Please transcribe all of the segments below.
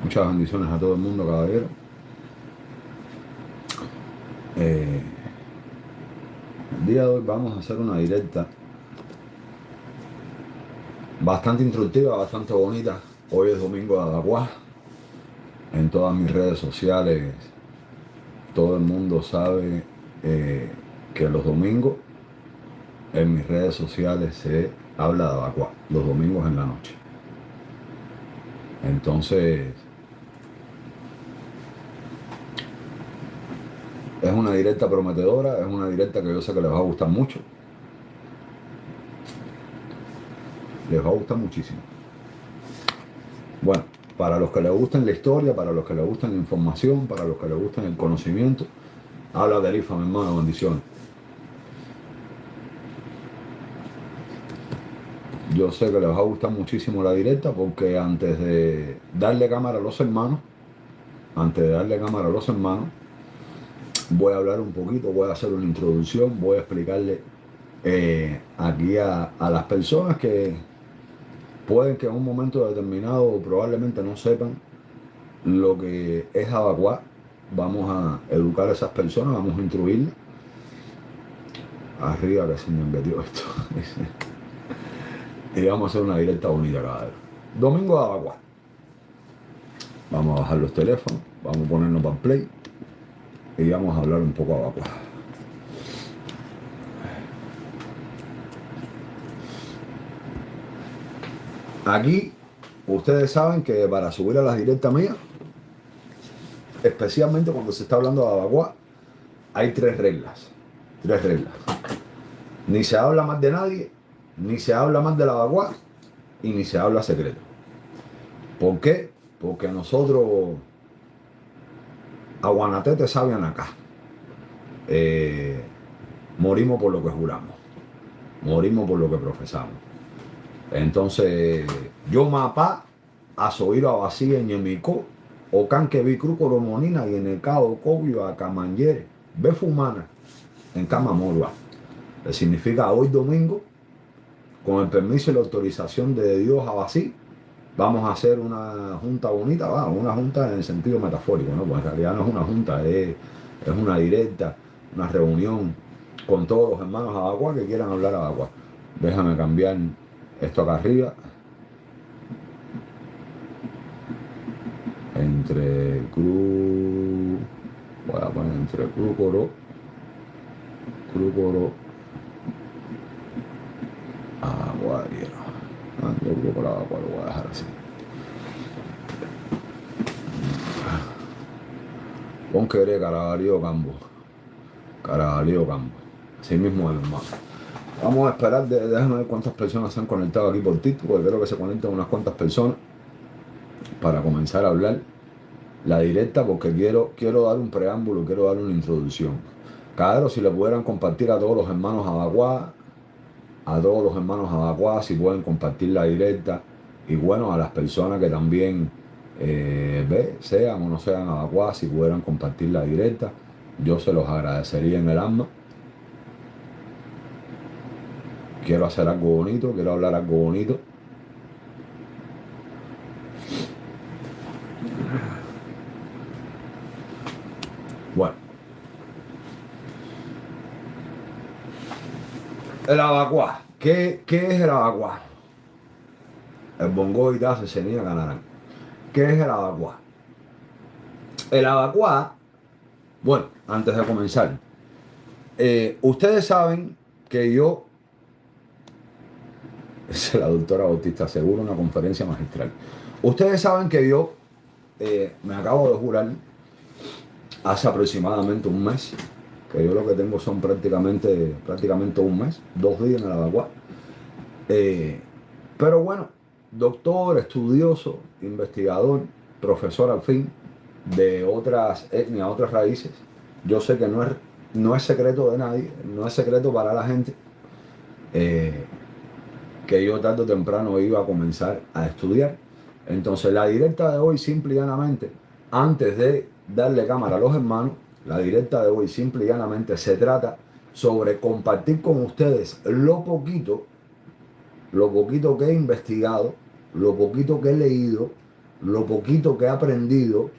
Muchas bendiciones a todo el mundo, caballero. El día de hoy vamos a hacer una directa bastante instructiva, bastante bonita. Hoy es domingo de Adacuá. En todas mis redes sociales todo el mundo sabe que los domingos en mis redes sociales se habla de Adacuá, los domingos en la noche. Entonces es una directa prometedora, es una directa que yo sé que les va a gustar mucho. Les va a gustar muchísimo. Bueno, para los que les gusten la historia, para los que les gusten la información, para los que les gusten el conocimiento, habla de Elifa, mi hermano, bendiciones. Yo sé que les va a gustar muchísimo la directa porque antes de darle cámara a los hermanos, voy a hablar un poquito, voy a hacer una introducción, voy a explicarle aquí a las personas que pueden que en un momento determinado probablemente no sepan lo que es Adacuá. Vamos a educar a esas personas, vamos a instruirlas. Arriba que se me metió esto. Y vamos a hacer una directa bonita, caballero. Domingo de Adacuá. Vamos a bajar los teléfonos, vamos a ponernos para el play y vamos a hablar un poco de Adacuá. Aquí, ustedes saben que para subir a las directas mías, especialmente cuando se está hablando de Adacuá, hay tres reglas. Tres reglas. Ni se habla más de nadie, ni se habla más de la Adacuá y ni se habla secreto. ¿Por qué? Porque nosotros, Aguanatete sabian acá, morimos por lo que juramos, morimos por lo que profesamos. Entonces, yo mapá, a soiro a vacía en Yemicó, o can que vi cruco monina y en el cabo cobio a camanyere, ve fumana, en cama morua. Que significa hoy domingo, con el permiso y la autorización de Dios a Basí, vamos a hacer una junta bonita, una junta en el sentido metafórico, ¿no? Pues en realidad no es una junta, es una directa, una reunión con todos los hermanos Adacuá que quieran hablar Adacuá. Déjame cambiar esto acá arriba. Entre Cru... Voy a poner entre Crucoro, Aguariero. Yo Crucoro, Aguariero, lo voy a dejar así. Pon querer Carabalío Campo. Carabalío Campo. Así mismo es, hermano. Vamos a esperar, déjame ver cuántas personas se han conectado aquí por TikTok, porque creo que se conectan unas cuantas personas para comenzar a hablar la directa, porque quiero dar un preámbulo, quiero dar una introducción. Caballero, si le pudieran compartir a todos los hermanos Adacuá, si pueden compartir la directa, y bueno, a las personas que también sean o no sean Adacuá, si pudieran compartir la directa, yo se los agradecería en el alma. Quiero hacer algo bonito, quiero hablar algo bonito. Bueno, el Adacuá. ¿Qué es el Adacuá? El bongo y se senía ganarán. ¿Qué es el Adacuá? El Adacuá, bueno, antes de comenzar, ustedes saben que yo, es la doctora Bautista, seguro una conferencia magistral. Ustedes saben que yo me acabo de jurar hace aproximadamente un mes, que yo lo que tengo son prácticamente un mes, 2 días en el Adacuá. Pero bueno, doctor, estudioso, investigador, profesor al fin, de otras etnias, otras raíces. Yo sé que no es secreto de nadie, no es secreto para la gente, que yo tarde o temprano iba a comenzar a estudiar. Entonces la directa de hoy, simple y llanamente, antes de darle cámara a los hermanos, la directa de hoy simple y llanamente se trata sobre compartir con ustedes lo poquito que he investigado, lo poquito que he leído lo poquito que he aprendido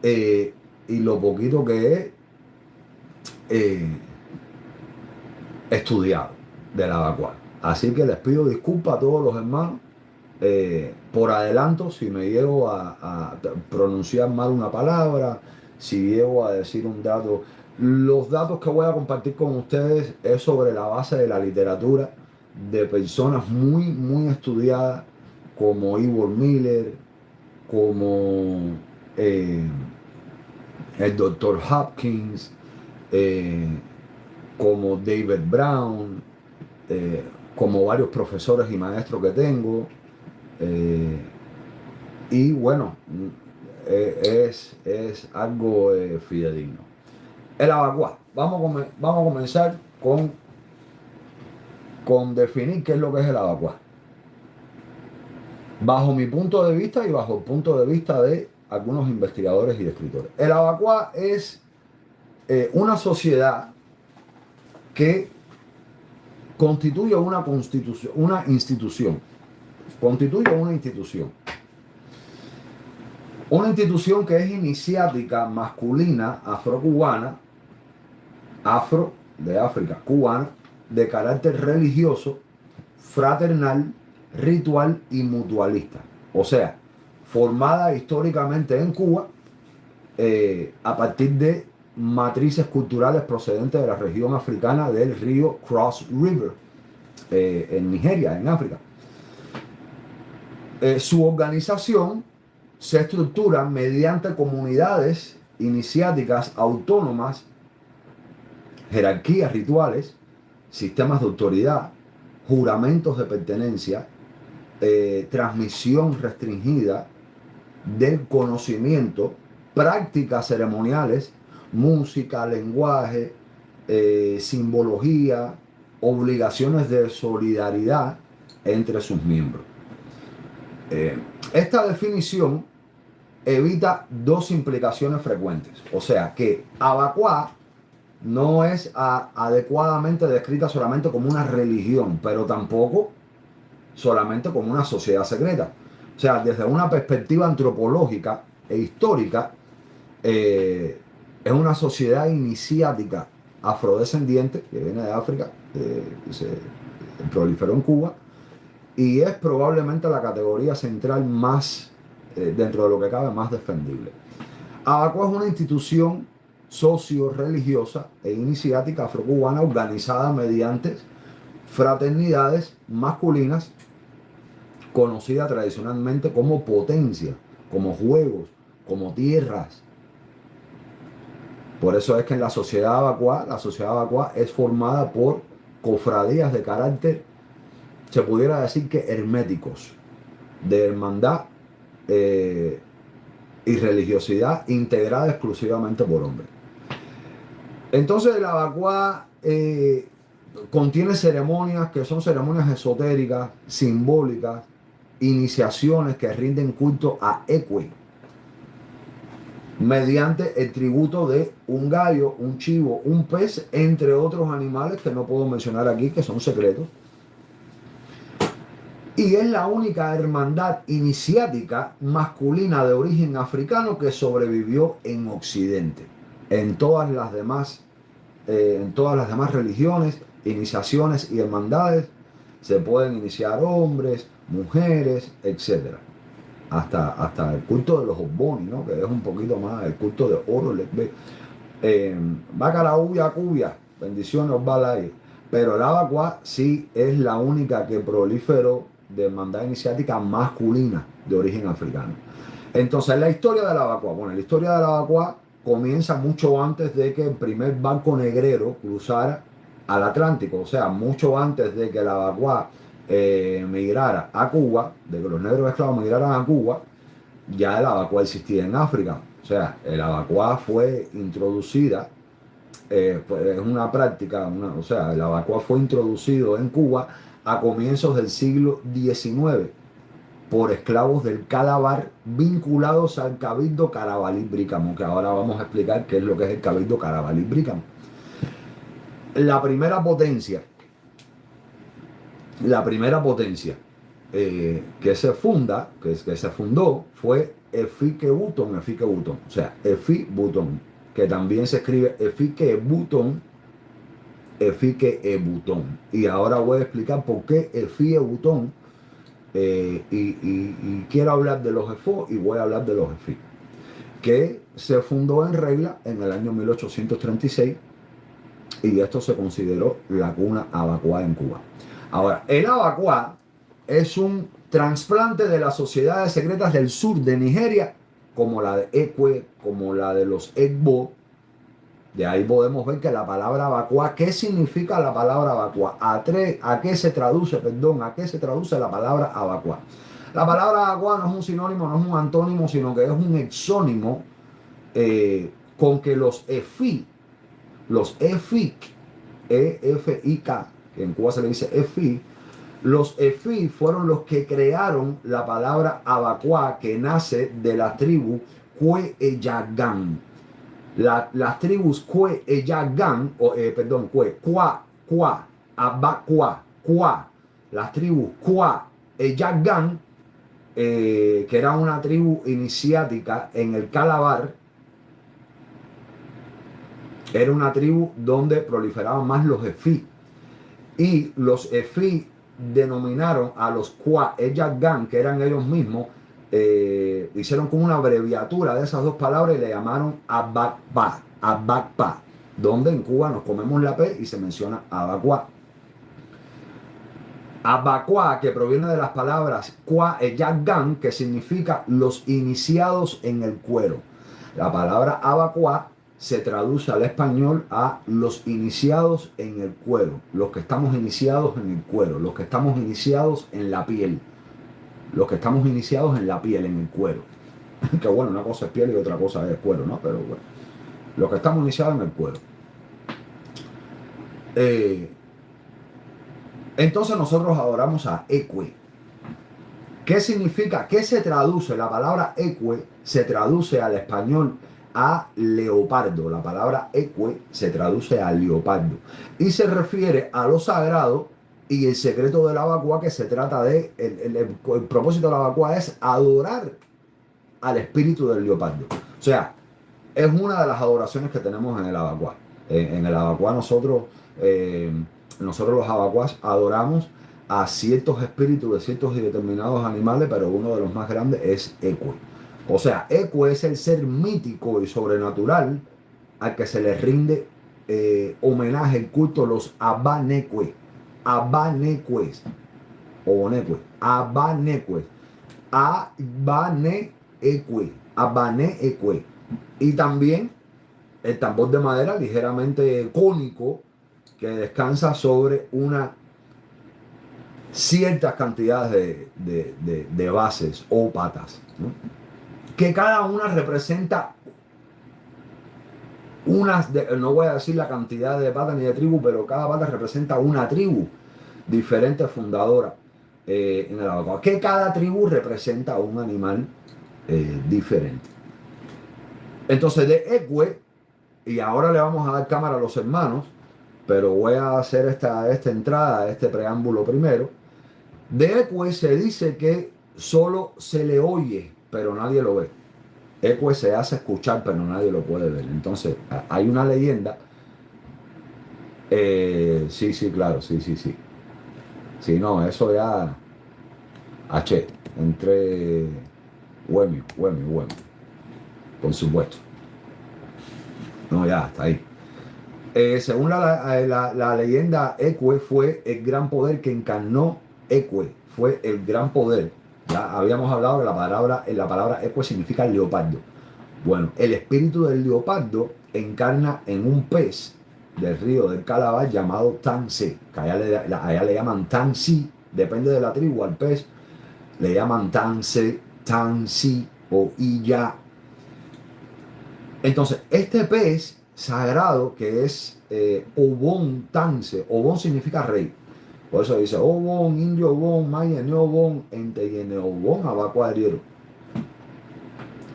y lo poquito que he estudiado de la vacua. Así que les pido disculpas a todos los hermanos por adelanto si me llego a pronunciar mal una palabra, si llego a decir un dato. Los datos que voy a compartir con ustedes es sobre la base de la literatura de personas muy estudiadas como Ivor Miller, como el doctor Hopkins, como David Brown, como varios profesores y maestros que tengo. Y bueno, es algo fidedigno. El abacuá. Vamos a comenzar con definir qué es lo que es el abacuá. Bajo mi punto de vista y bajo el punto de vista de algunos investigadores y escritores. El abacuá es una sociedad que constituye una institución. Constituye una institución. Una institución que es iniciática, masculina, afrocubana, afro de África, cubana, de carácter religioso, fraternal, ritual y mutualista. O sea, formada históricamente en Cuba a partir de matrices culturales procedentes de la región africana del río Cross River, en Nigeria, en África. Su organización se estructura mediante comunidades iniciáticas autónomas, jerarquías rituales, sistemas de autoridad, juramentos de pertenencia, transmisión restringida del conocimiento, prácticas ceremoniales, música, lenguaje, simbología, obligaciones de solidaridad entre sus miembros. Esta definición evita dos implicaciones frecuentes. O sea, que abacuá no es adecuadamente descrita solamente como una religión, pero tampoco solamente como una sociedad secreta. O sea, desde una perspectiva antropológica e histórica, es una sociedad iniciática afrodescendiente que viene de África, que se proliferó en Cuba, y es probablemente la categoría central más, dentro de lo que cabe, más defendible. Abacuá es una institución socio-religiosa e iniciática afrocubana organizada mediante fraternidades masculinas, conocida tradicionalmente como potencia, como juegos, como tierras. Por eso es que en la sociedad abacuá es formada por cofradías de carácter, se pudiera decir que herméticos, de hermandad y religiosidad integrada exclusivamente por hombres. Entonces el abacuá contiene ceremonias que son ceremonias esotéricas, simbólicas, iniciaciones que rinden culto a Ekwe, mediante el tributo de un gallo, un chivo, un pez, entre otros animales que no puedo mencionar aquí, que son secretos. Y es la única hermandad iniciática masculina de origen africano que sobrevivió en Occidente. En todas las demás religiones, iniciaciones y hermandades se pueden iniciar hombres, mujeres, etc. Hasta el culto de los Oboni, ¿no? Que es un poquito más el culto de Oro. Bacalaubia, cubia, bendiciones, Osvalay. Pero el abacuá sí es la única que proliferó de hermandad iniciática masculina de origen africano. Entonces, la historia del abacuá. Bueno, la historia del abacuá comienza mucho antes de que el primer barco negrero cruzara al Atlántico, o sea, mucho antes de que el abacuá migrara a Cuba, de que los negros esclavos migraran a Cuba, ya el abacuá existía en África. O sea, el abacuá fue introducida, pues, es una práctica, o sea, el abacuá fue introducido en Cuba a comienzos del siglo XIX por esclavos del Calabar vinculados al Cabildo Carabalí-Brícamo, que ahora vamos a explicar qué es lo que es el Cabildo Carabalí-Brícamo. La primera potencia que se funda, que se fundó, fue Efique Butón, o sea, Efi Butón, que también se escribe Efique Butón, Efique Butón. Y ahora voy a explicar por qué Efique Butón, y quiero hablar de los EFO y voy a hablar de los EFI, que se fundó en regla en el año 1836 y esto se consideró la cuna abacuá en Cuba. Ahora, el abacuá es un trasplante de las sociedades secretas del sur de Nigeria, como la de Ekwe, como la de los Egbo. De ahí podemos ver que la palabra abacuá, ¿qué significa la palabra abacuá? ¿A qué se traduce, perdón, a qué se traduce la palabra abacuá? La palabra abacuá no es un sinónimo, no es un antónimo, sino que es un exónimo con que los EFIC, EFIK, que en Cuba se le dice EFI, los EFI fueron los que crearon la palabra abacuá, que nace de la tribu Kwe-Eyagan. Las tribus Kwe-Eyagan, Kwa, Abacuá, Kwa, las tribus Kwa-Eyagan, que era una tribu iniciática en el Calabar, era una tribu donde proliferaban más los Efi. Y los Efi denominaron a los Kwa-Eyagan, que eran ellos mismos, hicieron como una abreviatura de esas dos palabras y le llamaron Abakpa, donde en Cuba nos comemos la P y se menciona Abacuá. Abacuá, que proviene de las palabras Kwa-Eyagan, que significa los iniciados en el cuero. La palabra Abacuá se traduce al español a los iniciados en el cuero, los que estamos iniciados en el cuero, los que estamos iniciados en la piel, los que estamos iniciados en la piel, en el cuero. Que bueno, una cosa es piel y otra cosa es cuero, ¿no? Pero bueno, los que estamos iniciados en el cuero. Entonces nosotros adoramos a Ekwe. ¿Qué significa? ¿Qué se traduce? La palabra Ekwe se traduce al español a leopardo. La palabra Ekwe se traduce a leopardo y se refiere a lo sagrado y el secreto de la abacuá, que se trata de el propósito de la abacuá es adorar al espíritu del leopardo. O sea, es una de las adoraciones que tenemos en el abacuá. En el abacuá nosotros los abacuás adoramos a ciertos espíritus de ciertos y determinados animales, pero uno de los más grandes es Ekwe. O sea, Ekwe es el ser mítico y sobrenatural al que se le rinde homenaje, el culto, los Abanekwe. Abanecues o Bonecue, Abanecues, Abaneecue. Y también el tambor de madera ligeramente cónico que descansa sobre una ciertas cantidades de bases o patas, ¿no? Que cada una representa no voy a decir la cantidad de patas ni de tribu, pero cada pata representa una tribu diferente fundadora en el abacuá, que cada tribu representa un animal diferente. Entonces de Ekwe, y ahora le vamos a dar cámara a los hermanos, pero voy a hacer esta entrada, este preámbulo primero. De Ekwe se dice que solo se le oye, pero nadie lo ve. Ekwe se hace escuchar, pero nadie lo puede ver. Entonces, hay una leyenda. Sí, claro, sí. Sí, no, eso ya. H, entre Huemio, por supuesto. No, ya, está ahí. Según la leyenda, Ekwe fue el gran poder que encarnó. Ekwe fue el gran poder. Ya habíamos hablado de la palabra Ekwe significa leopardo. Bueno, el espíritu del leopardo encarna en un pez del río del Calabar llamado Tansi, que allá le llaman Tansi, depende de la tribu, al pez le llaman Tansi o Iya. Entonces, este pez sagrado que es Obon Tanse, Obon significa rey. Por eso dice Obon, Indio Obon, Maya Neobon, Enteyene Obon, Abacuariero.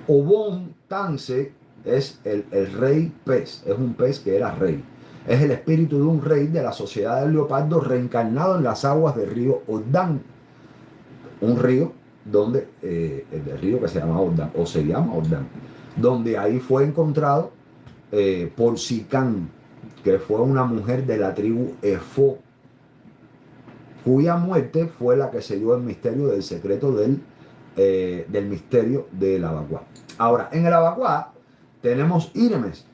Obon Tanse es el rey pez, es un pez que era rey. Es el espíritu de un rey de la sociedad del leopardo reencarnado en las aguas del río Ordán. un río donde, el río que se llama Ordán, o se llama Ordán, donde ahí fue encontrado por Sicán, que fue una mujer de la tribu Efo, cuya muerte fue la que selló el misterio del secreto del misterio del Abacuá. Ahora, en el Abacuá tenemos íremes,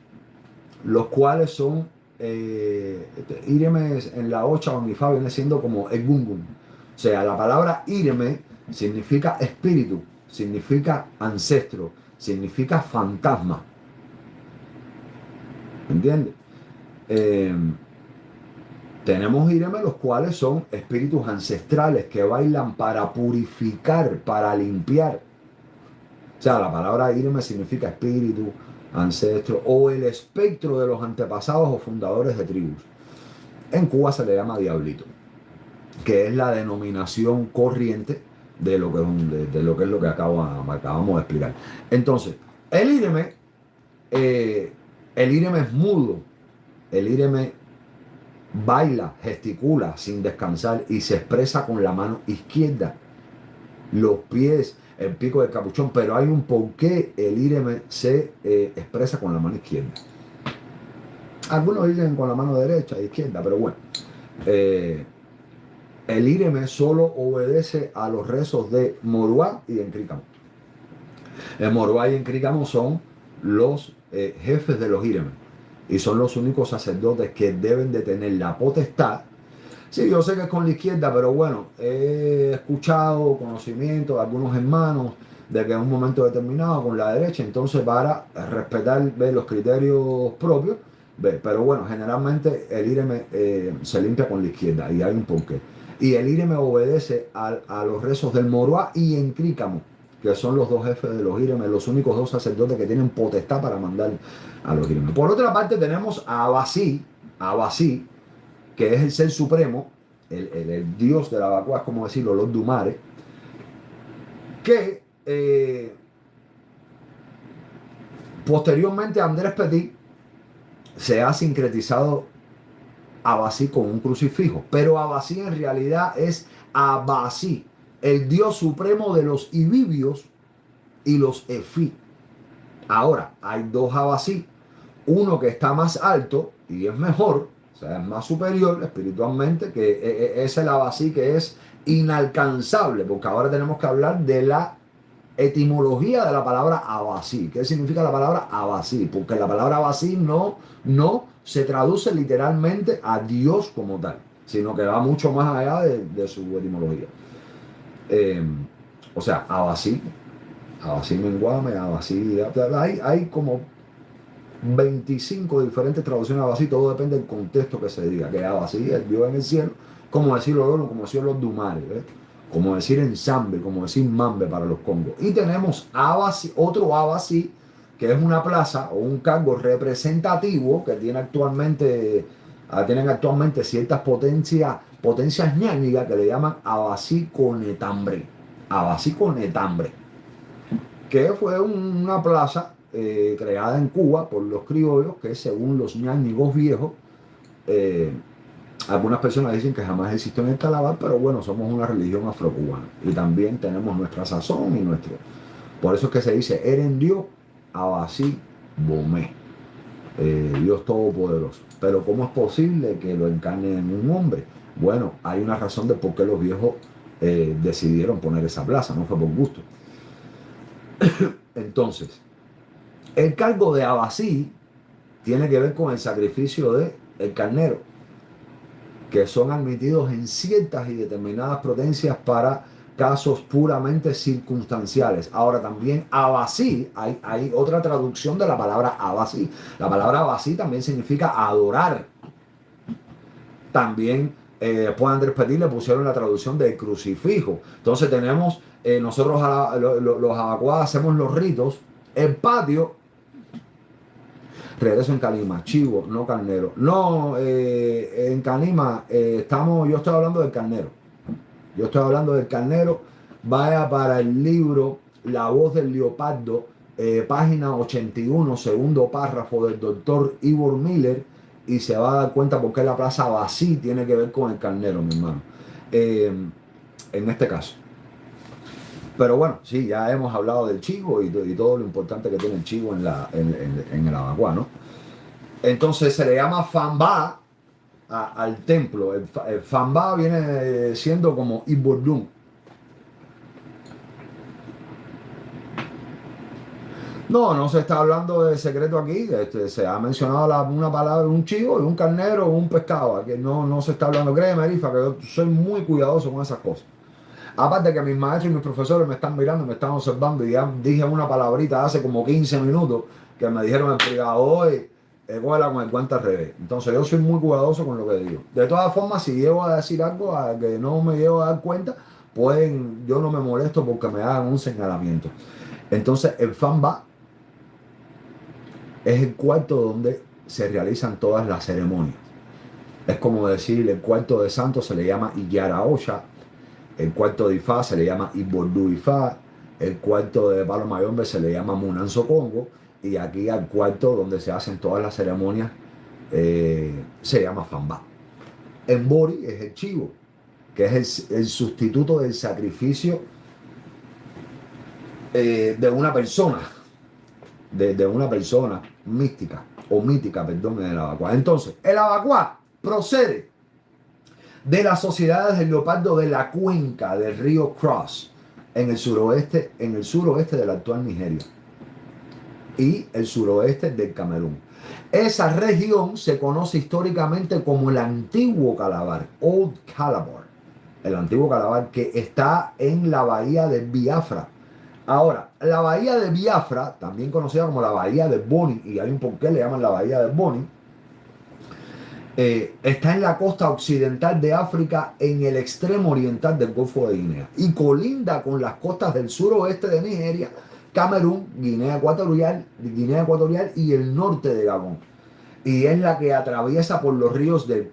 los cuales son íremes en la Ocha o en Ifá viene siendo como Egungun. O sea, la palabra íreme significa espíritu, significa ancestro, significa fantasma. ¿Entiendes? Tenemos íremes los cuales son espíritus ancestrales que bailan para purificar, para limpiar. O sea, la palabra íreme significa espíritu, ancestro o el espectro de los antepasados o fundadores de tribus. En Cuba se le llama diablito, que es la denominación corriente de lo que, de lo, que es lo que acabamos de explicar. Entonces, el íreme es mudo, el íreme baila, gesticula sin descansar y se expresa con la mano izquierda, los pies, el pico del capuchón, pero hay un porqué el íreme se expresa con la mano izquierda. Algunos dicen con la mano derecha e izquierda, pero bueno. El íreme solo obedece a los rezos de Moruá y Encrícamo. El Moruá y Encrícamo son los jefes de los íremes y son los únicos sacerdotes que deben de tener la potestad. Sí, yo sé que es con la izquierda, pero bueno, he escuchado conocimiento de algunos hermanos de que en un momento determinado con la derecha, entonces para respetar los criterios propios, pero bueno, generalmente el íreme se limpia con la izquierda y hay un porqué. Y el íreme obedece a los rezos del Moruá y Encrícamo, que son los dos jefes de los íremes, los únicos dos sacerdotes que tienen potestad para mandar a los íremes. Por otra parte tenemos a Abasí, que es el ser supremo, el dios de la Abacuá, es como decirlo, los Dumares, que posteriormente Andrés Petit se ha sincretizado Abasí con un crucifijo, pero Abasí en realidad es Abasí, el dios supremo de los ibibios y los efí. Ahora, hay dos Abasí, uno que está más alto y es mejor, o sea, es más superior espiritualmente, que es el Abasí que es inalcanzable, porque ahora tenemos que hablar de la etimología de la palabra Abasí. ¿Qué significa la palabra Abasí? Porque la palabra Abasí no se traduce literalmente a Dios como tal, sino que va mucho más allá de su etimología. O sea, Abasí menguame, Abasí, hay como 25 diferentes traducciones de Abasí, todo depende del contexto que se diga, que Abasí es Dios en el cielo, como decirlo como decirlo los Dumares, como decir ensamble, como decir mambe para los congos. Y tenemos Abasí, otro Abasí, que es una plaza o un cargo representativo que tienen actualmente ciertas potencias ñáñigas que le llaman Abasí Conetambre. Abasí Conetambre, que fue una plaza creada en Cuba por los criollos, que según los ñáñigos viejos, algunas personas dicen que jamás existió en el Calabar, pero bueno, somos una religión afrocubana y también tenemos nuestra sazón y nuestro. Por eso es que se dice Eren Dios Abasí Bomé, Dios Todopoderoso. Pero ¿cómo es posible que lo encarne en un hombre? Bueno, hay una razón de por qué los viejos decidieron poner esa plaza, no fue por gusto. Entonces, el cargo de Abasí tiene que ver con el sacrificio del carnero, que son admitidos en ciertas y determinadas potencias para casos puramente circunstanciales. Ahora también Abasí, hay otra traducción de la palabra Abasí. La palabra Abasí también significa adorar. También después Andrés Petit le pusieron la traducción del crucifijo. Entonces tenemos, nosotros los abacuás hacemos los ritos, el patio. Regreso en Calima, chivo, no carnero. No, en Calima yo estoy hablando del carnero. Yo estoy hablando del carnero. Vaya para el libro La voz del leopardo, página 81, segundo párrafo del doctor Ivor Miller, y se va a dar cuenta por qué la plaza Abasí tiene que ver con el carnero, mi hermano. En este caso. Pero bueno, sí, ya hemos hablado del chivo y todo lo importante que tiene el chivo en el Abacuá, ¿no? Entonces se le llama Fambá al templo. El Fambá viene siendo como Ibordún. No, no se está hablando de secreto aquí. Se ha mencionado una palabra, un chivo, un carnero, un pescado. Que no se está hablando. Créeme, Erifa, que yo soy muy cuidadoso con esas cosas. Aparte que mis maestros y mis profesores me están mirando, me están observando y ya dije una palabrita hace como 15 minutos que me dijeron en privado, hoy cógela con el guante al revés. Entonces yo soy muy cuidadoso con lo que digo. De todas formas, si llego a decir algo a que no me llego a dar cuenta, pueden, yo no me molesto porque me hagan un señalamiento. Entonces el Famba es el cuarto donde se realizan todas las ceremonias. Es como decir, el cuarto de santo se le llama Iyaraosha, el cuarto de Ifá se le llama Ibordu Ifá, el cuarto de Palo Mayombe se le llama Munanzo Congo, y aquí al cuarto donde se hacen todas las ceremonias se llama Fambá. Embori es el chivo, que es el sustituto del sacrificio de una persona, de una persona mística, o mítica, perdón, en el Abacuá. Entonces, el Abacuá procede de las sociedades del leopardo de la cuenca del río Cross en el suroeste del actual Nigeria y el suroeste del Camerún. Esa región se conoce históricamente como el antiguo Calabar, Old Calabar, el antiguo Calabar, que está en la bahía de Biafra. Ahora, la bahía de Biafra, también conocida como la bahía de Bonny, y hay un porqué le llaman la bahía de Bonny, está en la costa occidental de África, en el extremo oriental del Golfo de Guinea, y colinda con las costas del suroeste de Nigeria, Camerún, Guinea Ecuatorial y el norte de Gabón. Y es la que atraviesa por los ríos del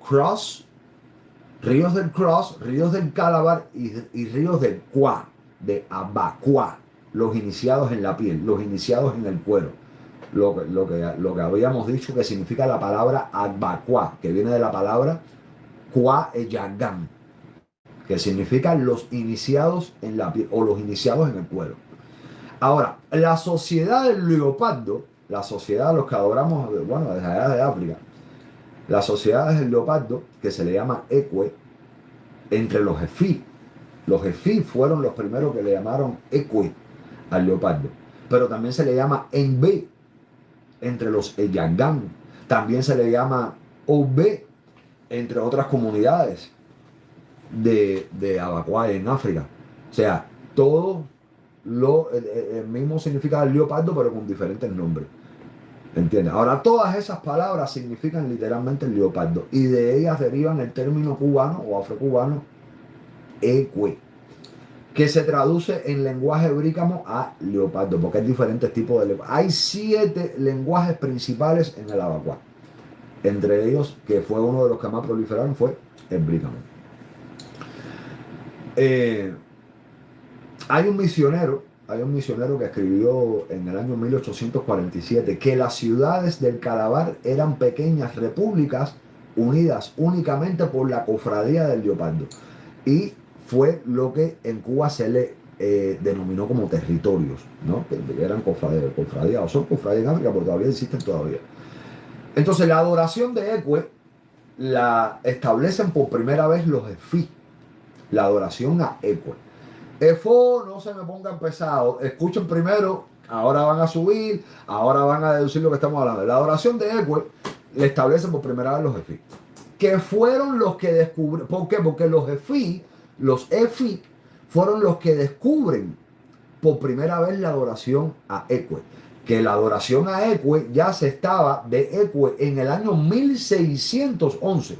ríos del Calabar y ríos del Kwa, de Abacuá, los iniciados en la piel, los iniciados en el cuero. Lo que habíamos dicho que significa la palabra Abacuá, que viene de la palabra Kwa Eyagam, que significa los iniciados en la piel o los iniciados en el cuero. Ahora, la sociedad del leopardo, la sociedad de los que adoramos, bueno, desde allá de África, la sociedad del leopardo, que se le llama Ekwe, entre los Efí. Los Efí fueron los primeros que le llamaron Ekwe al leopardo, pero también se le llama Enbe entre los Eyagán, también se le llama Obe entre otras comunidades de Abacuá en África. O sea, todo el mismo significado del leopardo, pero con diferentes nombres. ¿Entiendes? Ahora, todas esas palabras significan literalmente el leopardo, y de ellas derivan el término cubano o afrocubano Ekwe, que se traduce en lenguaje brícamo a leopardo, porque hay diferentes tipos de lenguaje. Hay 7 lenguajes principales en el Abacuá. Entre ellos, que fue uno de los que más proliferaron, fue el brícamo. Hay un misionero que escribió en el año 1847 que las ciudades del Calabar eran pequeñas repúblicas unidas únicamente por la cofradía del leopardo. Y fue lo que en Cuba se le denominó como territorios, ¿no? Que eran cofradías, o son cofradías en África, porque todavía existen todavía. Entonces, la adoración de Ekwe la establecen por primera vez los Efí, la adoración a Ekwe. Efo, no se me pongan pesados, escuchen primero, ahora van a subir, ahora van a deducir lo que estamos hablando. La adoración de Ekwe le establecen por primera vez los Efí, que fueron los que descubrieron. ¿Por qué? Porque los Efí fueron los que descubren por primera vez la adoración a Ekwe. Que la adoración a Ekwe ya se estaba de Ekwe en el año 1611.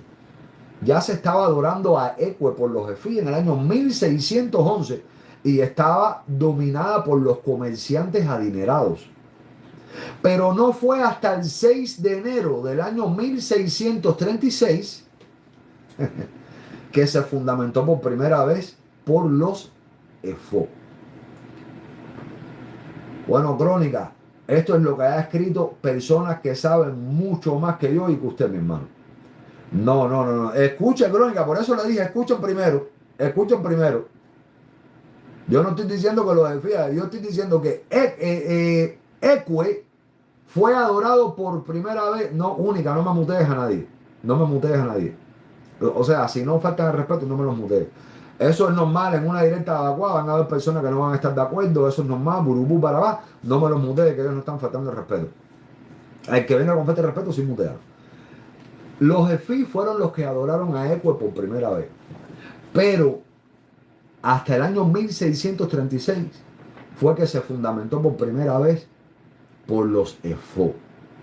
Ya se estaba adorando a Ekwe por los Efí en el año 1611 y estaba dominada por los comerciantes adinerados. Pero no fue hasta el 6 de enero del año 1636 que se fundamentó por primera vez por los Efo. Bueno, Crónica, esto es lo que ha escrito personas que saben mucho más que yo y que usted, mi hermano. No. Escuchen, Crónica, por eso le dije, escuchen primero. Yo no estoy diciendo que los jefes, yo estoy diciendo que Ecue fue adorado por primera vez, no única, no me mutees a nadie. No me mutees a nadie. O sea, si no faltan el respeto, no me los mutees. Eso es normal en una directa de Abacua, van a haber personas que no van a estar de acuerdo, eso es normal, burubú para abajo, no me los mutees, que ellos no están faltando el respeto. Al que venga con falta de respeto, sin mutear. Los Efí fueron los que adoraron a Ecue por primera vez. Pero hasta el año 1636 fue que se fundamentó por primera vez por los Efó.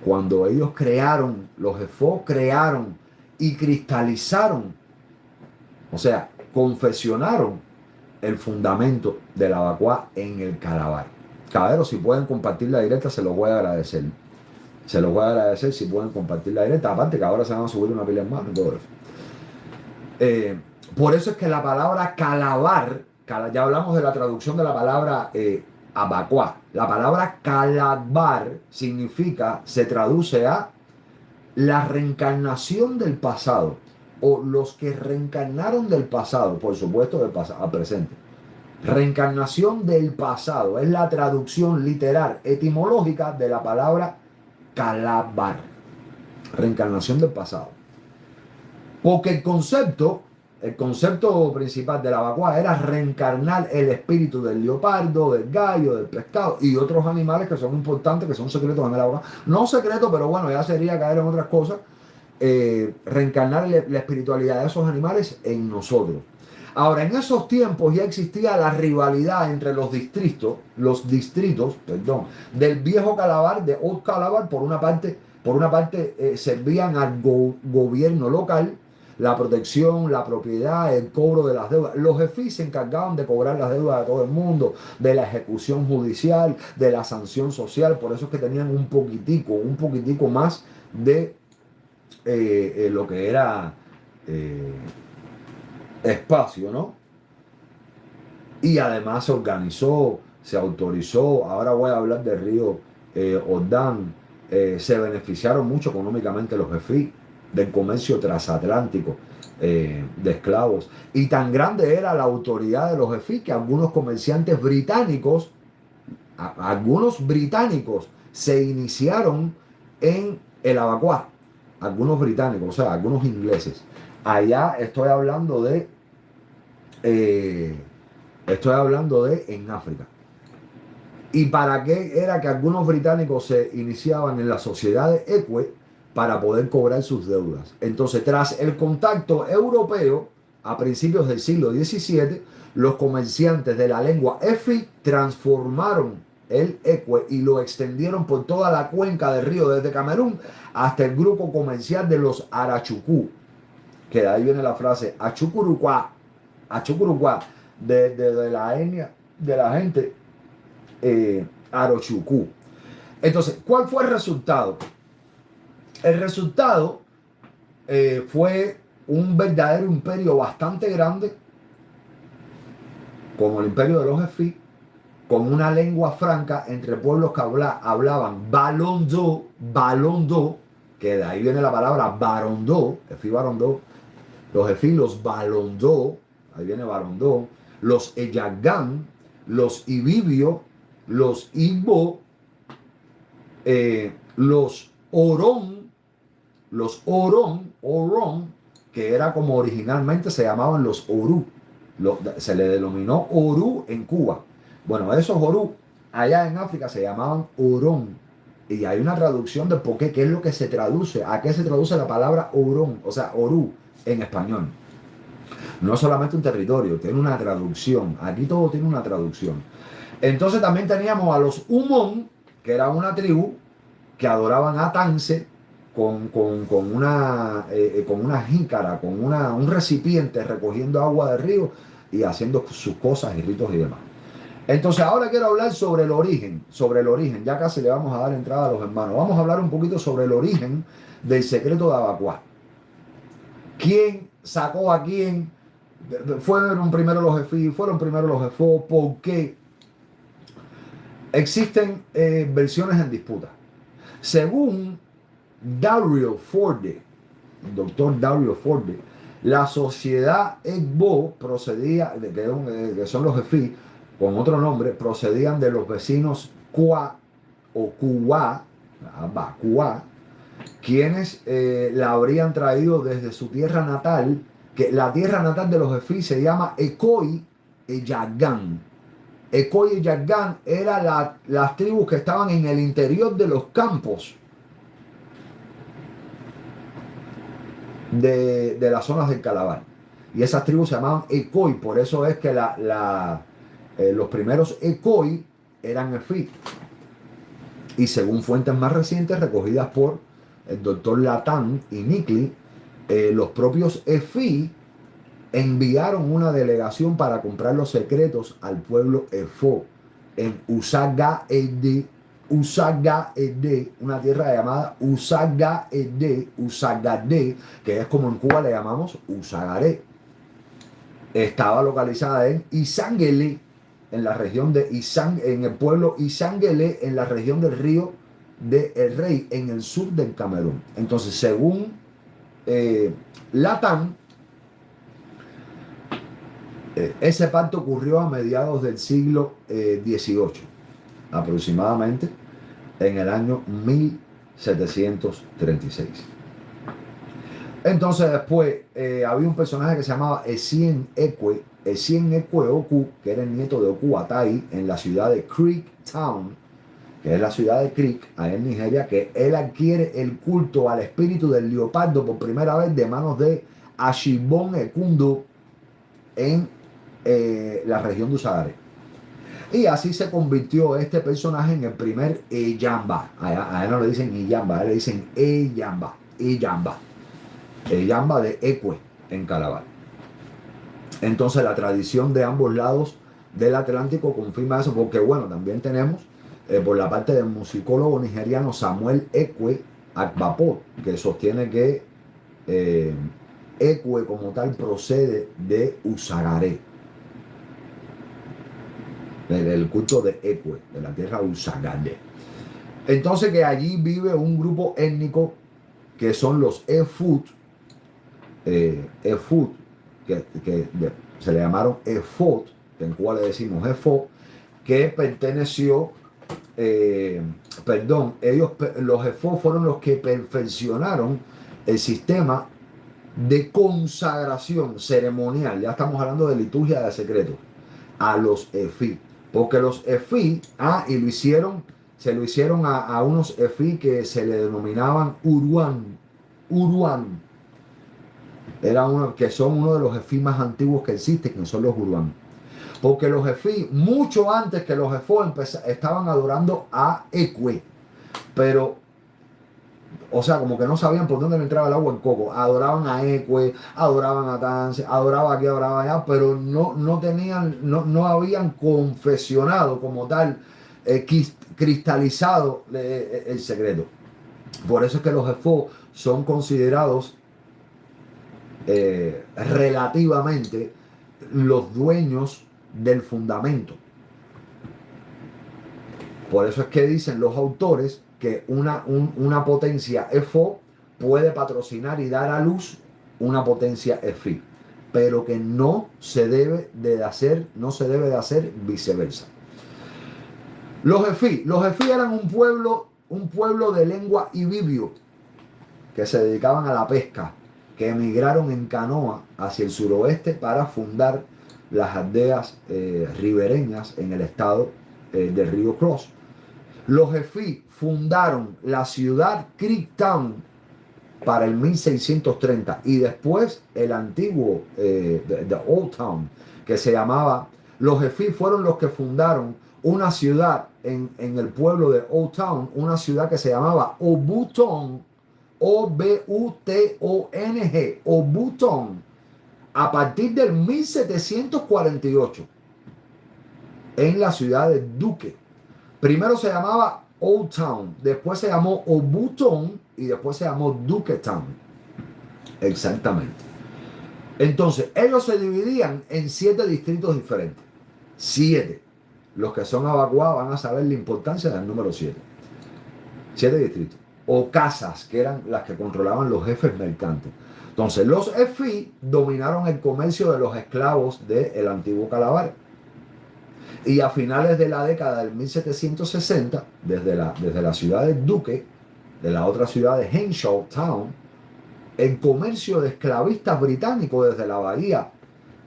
Cuando ellos crearon, los Efó crearon y cristalizaron, o sea, confeccionaron el fundamento de la Abacua en el Calabar. Caballeros, si pueden compartir la directa, se los voy a agradecer. Se los voy a agradecer si pueden compartir la directa. Aparte que ahora se van a subir una pila en mano y todo eso. Por eso es que la palabra Calabar, ya hablamos de la traducción de la palabra Abacua. La palabra Calabar significa, se traduce a la reencarnación del pasado, o los que reencarnaron del pasado, por supuesto del pasado al presente. Reencarnación del pasado es la traducción literal, etimológica de la palabra Calabar. Reencarnación del pasado. Porque el concepto principal de la Abacua era reencarnar el espíritu del leopardo, del gallo, del pescado y otros animales que son importantes, que son secretos en el Abacua. No secretos, pero bueno, ya sería caer en otras cosas. Reencarnar la espiritualidad de esos animales en nosotros. Ahora, en esos tiempos ya existía la rivalidad entre los distritos, del viejo Calabar, de Old Calabar. Por una parte servían al gobierno local, la protección, la propiedad, el cobro de las deudas. Los jefes se encargaban de cobrar las deudas de todo el mundo, de la ejecución judicial, de la sanción social. Por eso es que tenían un poquitico más de lo que era espacio, ¿no? Y además se organizó, se autorizó. Ahora voy a hablar del río Ordán. Se beneficiaron mucho económicamente los jefes del comercio transatlántico de esclavos. Y tan grande era la autoridad de los jefes que algunos comerciantes británicos, algunos británicos se iniciaron en el Abacua. Algunos británicos, o sea, algunos ingleses. Allá estoy hablando de en África. ¿Y para qué era que algunos británicos se iniciaban en la sociedad de Ecue? Para poder cobrar sus deudas. Entonces, tras el contacto europeo, a principios del siglo XVII, los comerciantes de la lengua Efi transformaron el Ecue y lo extendieron por toda la cuenca del río, desde Camerún hasta el grupo comercial de los Arachucú, que de ahí viene la frase Achucurucuá, de la etnia de la gente Arochucú. Entonces, ¿cuál fue el resultado? El resultado fue un verdadero imperio bastante grande, como el imperio de los Efí, con una lengua franca entre pueblos que hablaban Balondó, que de ahí viene la palabra Barondó, Efí Barondó, los Efí, los Balondó, ahí viene Barondó, los Eyagán, los Ibibio, los Igbo, los Orón, que era como originalmente se llamaban los Orú. Se le denominó Orú en Cuba. Bueno, esos Orú allá en África se llamaban Orón. Y hay una traducción de por qué es lo que se traduce, a qué se traduce la palabra Orón, o sea, Orú en español. No es solamente un territorio, tiene una traducción. Aquí todo tiene una traducción. Entonces también teníamos a los Umón, que era una tribu que adoraban a Tanse con una jícara, con un recipiente recogiendo agua del río y haciendo sus cosas y ritos y demás. Entonces ahora quiero hablar sobre el origen, ya casi le vamos a dar entrada a los hermanos. Vamos a hablar un poquito sobre el origen del secreto de Abacua. ¿Quién sacó a quién? ¿Fueron primero los Efí? ¿Fueron primero los Efó? ¿Por qué? Existen versiones en disputa. Según Dario Forde, el doctor Dario Forde, la sociedad Egbo procedía, que son los Efí, con otro nombre, procedían de los vecinos Cuá o Cuá, quienes la habrían traído desde su tierra natal, que la tierra natal de los efí se llama Ekoi Eyagán. Ekoi Eyagán eran las tribus que estaban en el interior de los campos de las zonas del Calabar. Y esas tribus se llamaban Ekoi, por eso es que los primeros Ekoi eran efí. Y según fuentes más recientes recogidas por el doctor Latán y Nikli, los propios efí enviaron una delegación para comprar los secretos al pueblo efo en Usaga-Ede, una tierra llamada Usagadé, que es como en Cuba le llamamos Usagaré. Estaba localizada en Isanguele, en la región de en el pueblo Isanguele, en la región del río de El Rey, en el sur del Camerún. Entonces, según Latán, ese pacto ocurrió a mediados del siglo XVIII, aproximadamente en el año 1736. Entonces después había un personaje que se llamaba Essien Ekwe Oku, que era el nieto de Oku Atai, en la ciudad de Creek Town, que es la ciudad de Creek, allá en Nigeria, que él adquiere el culto al espíritu del leopardo por primera vez de manos de Ashibon Ekundo en la región de Usagare. Y así se convirtió este personaje en el primer Eyamba. Allá no le dicen Iyamba, allá le dicen Eyamba. Eyamba de Ekwe en Calabar. Entonces la tradición de ambos lados del Atlántico confirma eso, porque bueno, también tenemos por la parte del musicólogo nigeriano Samuel Ekwe Akbapor, que sostiene que Ekwe como tal procede de Usagare, del culto de Ekwe, de la tierra Usagare. Entonces que allí vive un grupo étnico que son los Efut, que se le llamaron Efot, en cual le decimos Efot, que perteneció, los Efot fueron los que perfeccionaron el sistema de consagración ceremonial, ya estamos hablando de liturgia de secretos, a los efí, porque los efí, se lo hicieron a unos efí que se le denominaban Uruan, que son uno de los efí más antiguos que existen, que son los Uruan. Porque los efí, mucho antes que los efó, estaban adorando a Ekwe, pero, o sea, como que no sabían por dónde le entraba el agua en coco. Adoraban a Ekwe, adoraban a Tanse, adoraban aquí, adoraban allá, pero no habían confesionado como tal, cristalizado el secreto. Por eso es que los efó son considerados relativamente los dueños del fundamento. Por eso es que dicen los autores que una potencia efo puede patrocinar y dar a luz una potencia efí, pero que no se debe de hacer viceversa. Los efí eran un pueblo de lengua ibibio que se dedicaban a la pesca, que emigraron en canoa hacia el suroeste para fundar las aldeas ribereñas en el estado del río Cross. Los efí fundaron la ciudad Creektown para el 1630 y después el antiguo the Old Town, que se llamaba, los efí fueron los que fundaron una ciudad en el pueblo de Old Town, una ciudad que se llamaba Obuton, O-B-U-T-O-N-G, Obuton, a partir del 1748 en la ciudad de Duque. Primero se llamaba Old Town, después se llamó Obuton y después se llamó Duque Town. Exactamente. Entonces, ellos se dividían en 7 distritos diferentes. 7. Los que son abacuados van a saber la importancia del número 7. 7 distritos. O casas, que eran las que controlaban los jefes mercantes. Entonces, los efí dominaron el comercio de los esclavos del antiguo Calabar. Y a finales de la década del 1760, desde la ciudad de Duque, de la otra ciudad de Henshaw Town, el comercio de esclavistas británicos desde la bahía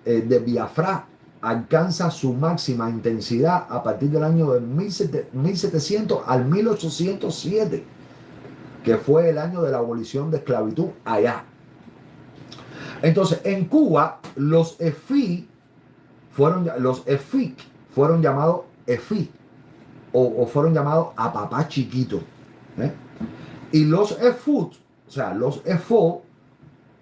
de Biafra alcanza su máxima intensidad a partir del año de 1700 al 1807, que fue el año de la abolición de esclavitud allá. Entonces, en Cuba, los EFIC fueron llamados EFI o fueron llamados a papá chiquito. Y los EFUT, o sea, los EFO,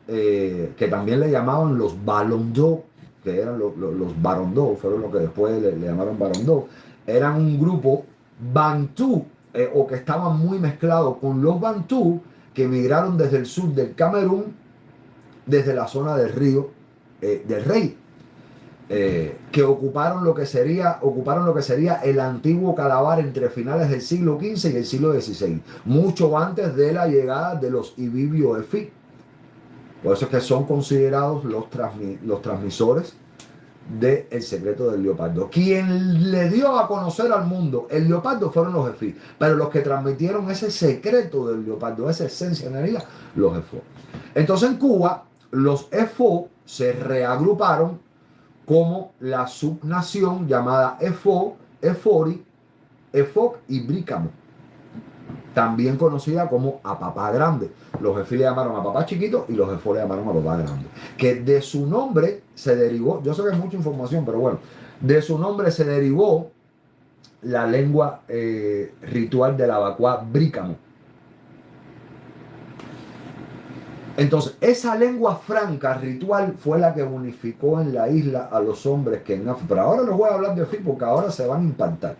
que también le llamaban los Balondó, que eran los Barondó, fueron los que después le llamaron Barondó, eran un grupo Bantú, o que estaban muy mezclados con los Bantú, que emigraron desde el sur del Camerún, desde la zona del río del Rey, que ocuparon lo que sería el antiguo Calabar entre finales del siglo XV y el siglo XVI, mucho antes de la llegada de los Ibibio Efi. Por eso es que son considerados los transmisores del secreto del leopardo. Quien le dio a conocer al mundo el leopardo fueron los Efi, pero los que transmitieron ese secreto del leopardo, esa esencia de energía, los Efo. Entonces en Cuba, los Efo se reagruparon como la subnación llamada Efo, Efori, Efoc y Brícamo, también conocida como a papá grande. Los Efí le llamaron a papá chiquito y los Efo le llamaron a papá grande, que de su nombre se derivó, yo sé que es mucha información, pero bueno, de su nombre se derivó la lengua ritual de la vacua Brícamo. Entonces, esa lengua franca ritual fue la que unificó en la isla a los hombres que en África. Pero ahora les voy a hablar de Efi porque ahora se van a impactar.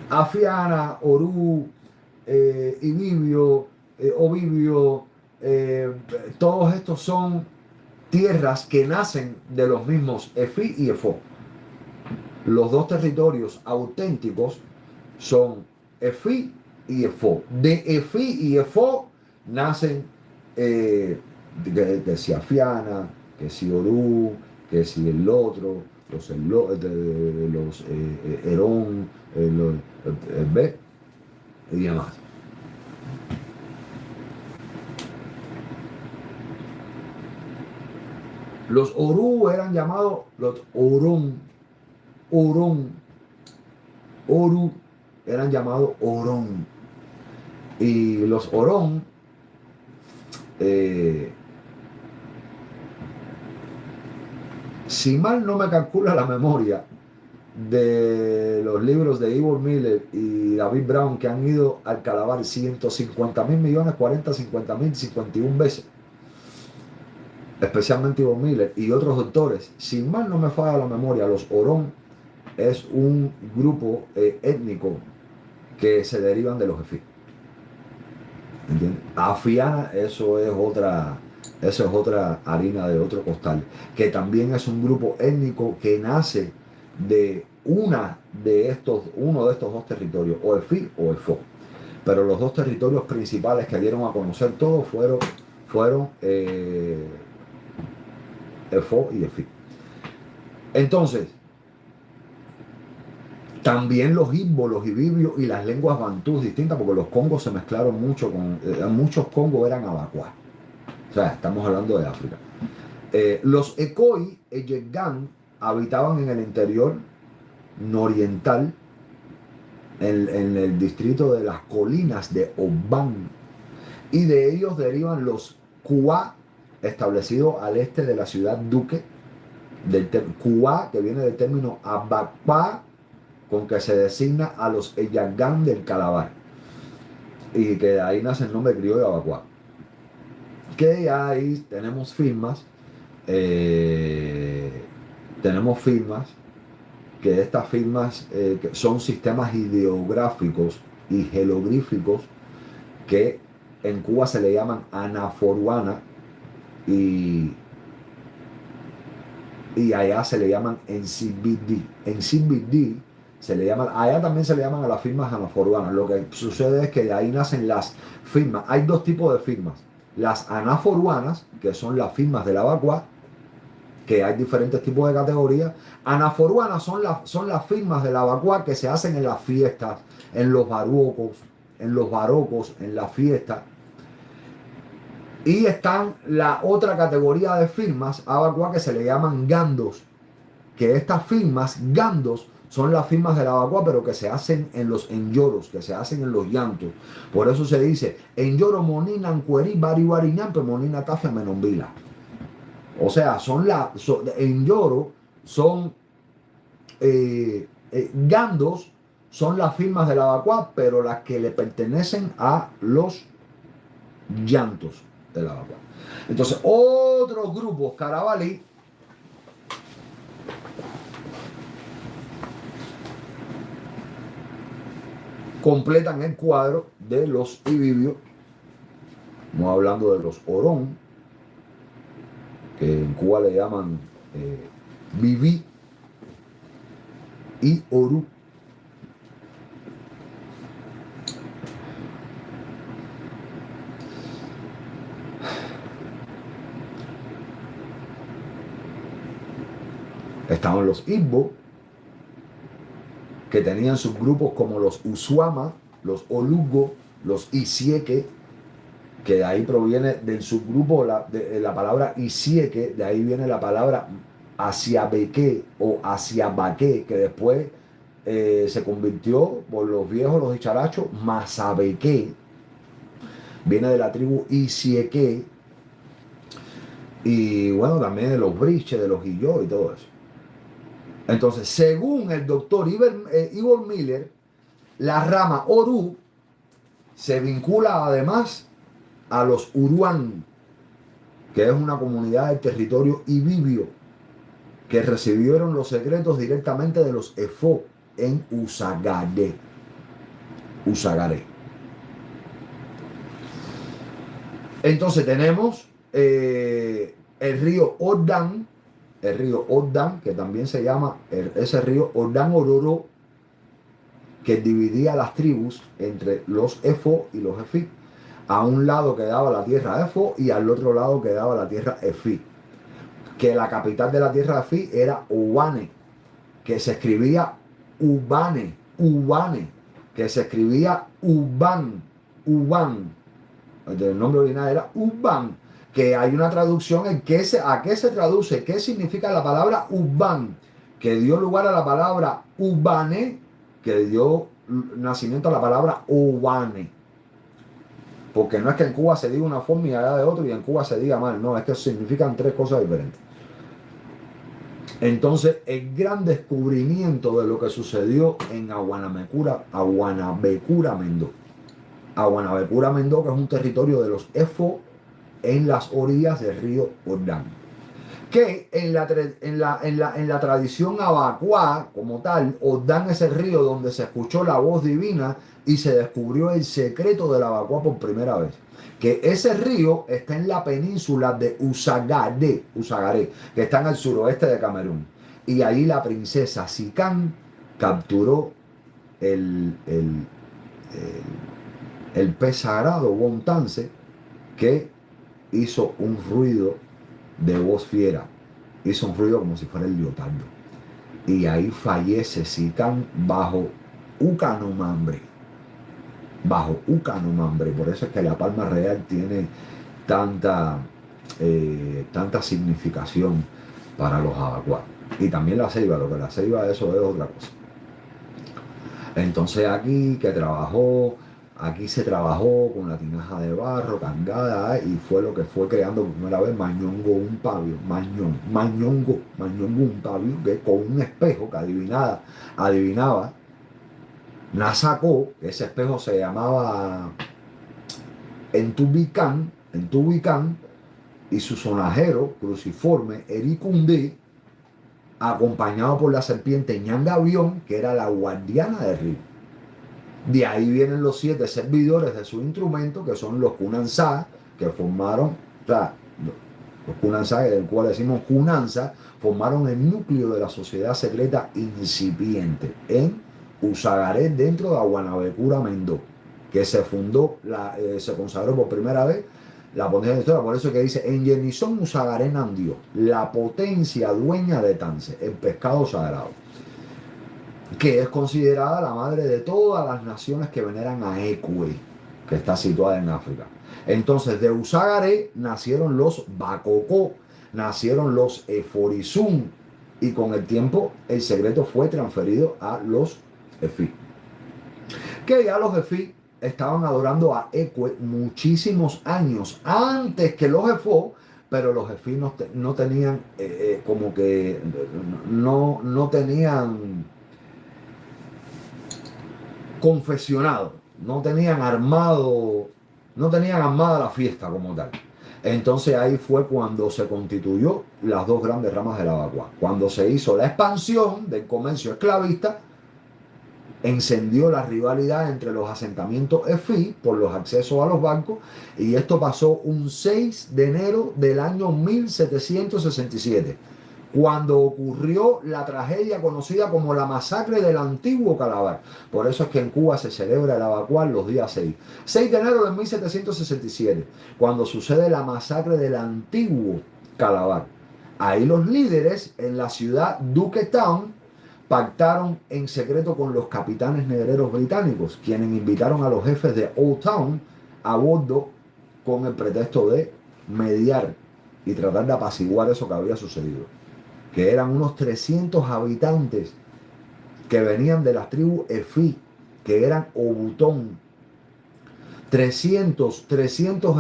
Afiana, Orú, Ibibio, Obibio, todos estos son tierras que nacen de los mismos Efi y Efo. Los dos territorios auténticos son Efi y Efo. De Efi y Efo nacen que si Afiana, que si Orú, que si el otro, los Herón, B y demás. Los Orú eran llamados los Orón, Orú eran llamados Orón. Y los Orón si mal no me calcula la memoria de los libros de Ivor Miller y David Brown, que han ido al Calabar 150.000 millones, 40, 50.000, 51 veces, especialmente Ivor Miller y otros doctores, si mal no me falla la memoria, los Orón es un grupo étnico que se derivan de los Efí. ¿Entiendes? Afiana, eso es otra harina de otro costal, que también es un grupo étnico que nace de uno de estos dos territorios, o Efi o Efo. Pero los dos territorios principales que dieron a conocer todo fueron Efo y Efi. Entonces, también los Igbo, los Ibibios y las lenguas bantús distintas, porque los congos se mezclaron mucho muchos congos eran abacuá. O sea, estamos hablando de África. Los Ekoi, Eyegan, habitaban en el interior nororiental, en el distrito de las colinas de Oban. Y de ellos derivan los Kuá, establecidos al este de la ciudad Duque, del Kuá, que viene del término Abacua, con que se designa a los Eyagán del Calabar, y que de ahí nace el nombre criollo de Abacua. Que ya ahí tenemos firmas, que estas firmas que son sistemas ideográficos y jeroglíficos que en Cuba se le llaman anaforuana y allá se le llaman ensibidí. Ensibidí se le llaman, allá también se le llaman a las firmas anaforuanas. Lo que sucede es que de ahí nacen las firmas. Hay dos tipos de firmas: las anaforuanas, que son las firmas de la vacua, que hay diferentes tipos de categorías. Anaforuanas son las firmas de la vacua que se hacen en las fiestas, en los barocos, en las fiestas. Y están la otra categoría de firmas abacua que se le llaman gandos, que estas firmas, gandos, son las firmas de la vacua, pero que se hacen en los enyoros, que se hacen en los llantos. Por eso se dice, enyoro monina ancueri bari bari ñampe monina tafia menombila. O sea, enyoro son gandos, son las firmas de la vacua, pero las que le pertenecen a los llantos de la vacua. Entonces, otros grupos carabalí completan el cuadro de los ibibios. Estamos hablando de los orón, que en Cuba le llaman Bibi y Orú. Estaban los Igbo, que tenían subgrupos como los Usuama, los Olugo, los Isieque, que de ahí proviene del subgrupo de la palabra Isieque, de ahí viene la palabra Asiabeque o Asiabaque, que después se convirtió por los viejos, los dicharachos, Masabeque, viene de la tribu Isieque, y bueno, también de los Briches, de los Guilló y todo eso. Entonces, según el doctor Igor Miller, la rama Orú se vincula además a los Uruán, que es una comunidad del territorio ibibio, que recibieron los secretos directamente de los Efo en Usagaré. Entonces tenemos el río Ordán, que también se llama ese río Ordán Ororo, que dividía las tribus entre los Efo y los Efi. A un lado quedaba la tierra Efo y al otro lado quedaba la tierra Efi. Que la capital de la tierra Efi era Ubane, que se escribía Ubane, que se escribía Uban. El nombre original era Uban, que hay una traducción a qué se traduce, qué significa la palabra Uban, que dio lugar a la palabra Ubane, que dio nacimiento a la palabra Ubane. Porque no es que en Cuba se diga una forma y allá de otro y en Cuba se diga mal, no, es que significan tres cosas diferentes. Entonces, el gran descubrimiento de lo que sucedió en Aguanabecura Mendó. Aguanabecura Mendó, que es un territorio de los Efo en las orillas del río Ordán. Que en la tradición abacuá, como tal, Ordán es el río donde se escuchó la voz divina y se descubrió el secreto de la abacuá por primera vez. Que ese río está en la península de Usagaré, que está en el suroeste de Camerún. Y ahí la princesa Sicán capturó el pez sagrado Wontance, que hizo un ruido de voz fiera, hizo un ruido como si fuera el leopardo, y ahí fallece Sicán bajo Ucanomambre. Por eso es que la palma real tiene tanta significación para los abacuá, y también la ceiba, lo que la ceiba eso es otra cosa. Entonces aquí se trabajó con la tinaja de barro, cangada, y fue lo que fue creando por primera vez Mañongo un pabio, Mañongo un pabio, que con un espejo que adivinaba, Nasacó, ese espejo se llamaba Entubicán, y su sonajero cruciforme, Ericundé, acompañado por la serpiente Ñangavión, que era la guardiana del río. De ahí vienen los 7 servidores de su instrumento, que son los Cunanzá, que formaron, o sea, los Cunanzá, del cual decimos Cunanza, formaron el núcleo de la sociedad secreta incipiente en Usagaré, dentro de Aguanabecura Mendó, que se fundó, se consagró por primera vez La potencia de la historia, por eso es que dice, en Yenison Usagaré Nandio, la potencia dueña de Tance, el pescado sagrado, que es considerada la madre de todas las naciones que veneran a Ekwe, que está situada en África. Entonces, de Usagaré nacieron los Bakoko, nacieron los Eforizum, y con el tiempo el secreto fue transferido a los Efi. Que ya los Efi estaban adorando a Ekwe muchísimos años antes que los Efo, pero los Efi no tenían como que no tenían confesionado, no tenían armada la fiesta como tal. Entonces ahí fue cuando se constituyó las dos grandes ramas de la vacua. Cuando se hizo la expansión del comercio esclavista, encendió la rivalidad entre los asentamientos EFI por los accesos a los bancos, y esto pasó un 6 de enero del año 1767, cuando ocurrió la tragedia conocida como la masacre del antiguo Calabar. Por eso es que en Cuba se celebra el Abacual los días 6 de enero de 1767, cuando sucede la masacre del antiguo Calabar. Ahí los líderes en la ciudad Duke Town pactaron en secreto con los capitanes negreros británicos, quienes invitaron a los jefes de Old Town a bordo con el pretexto de mediar y tratar de apaciguar eso que había sucedido, que eran unos 300 habitantes que venían de las tribus Efi, que eran Obutón. 300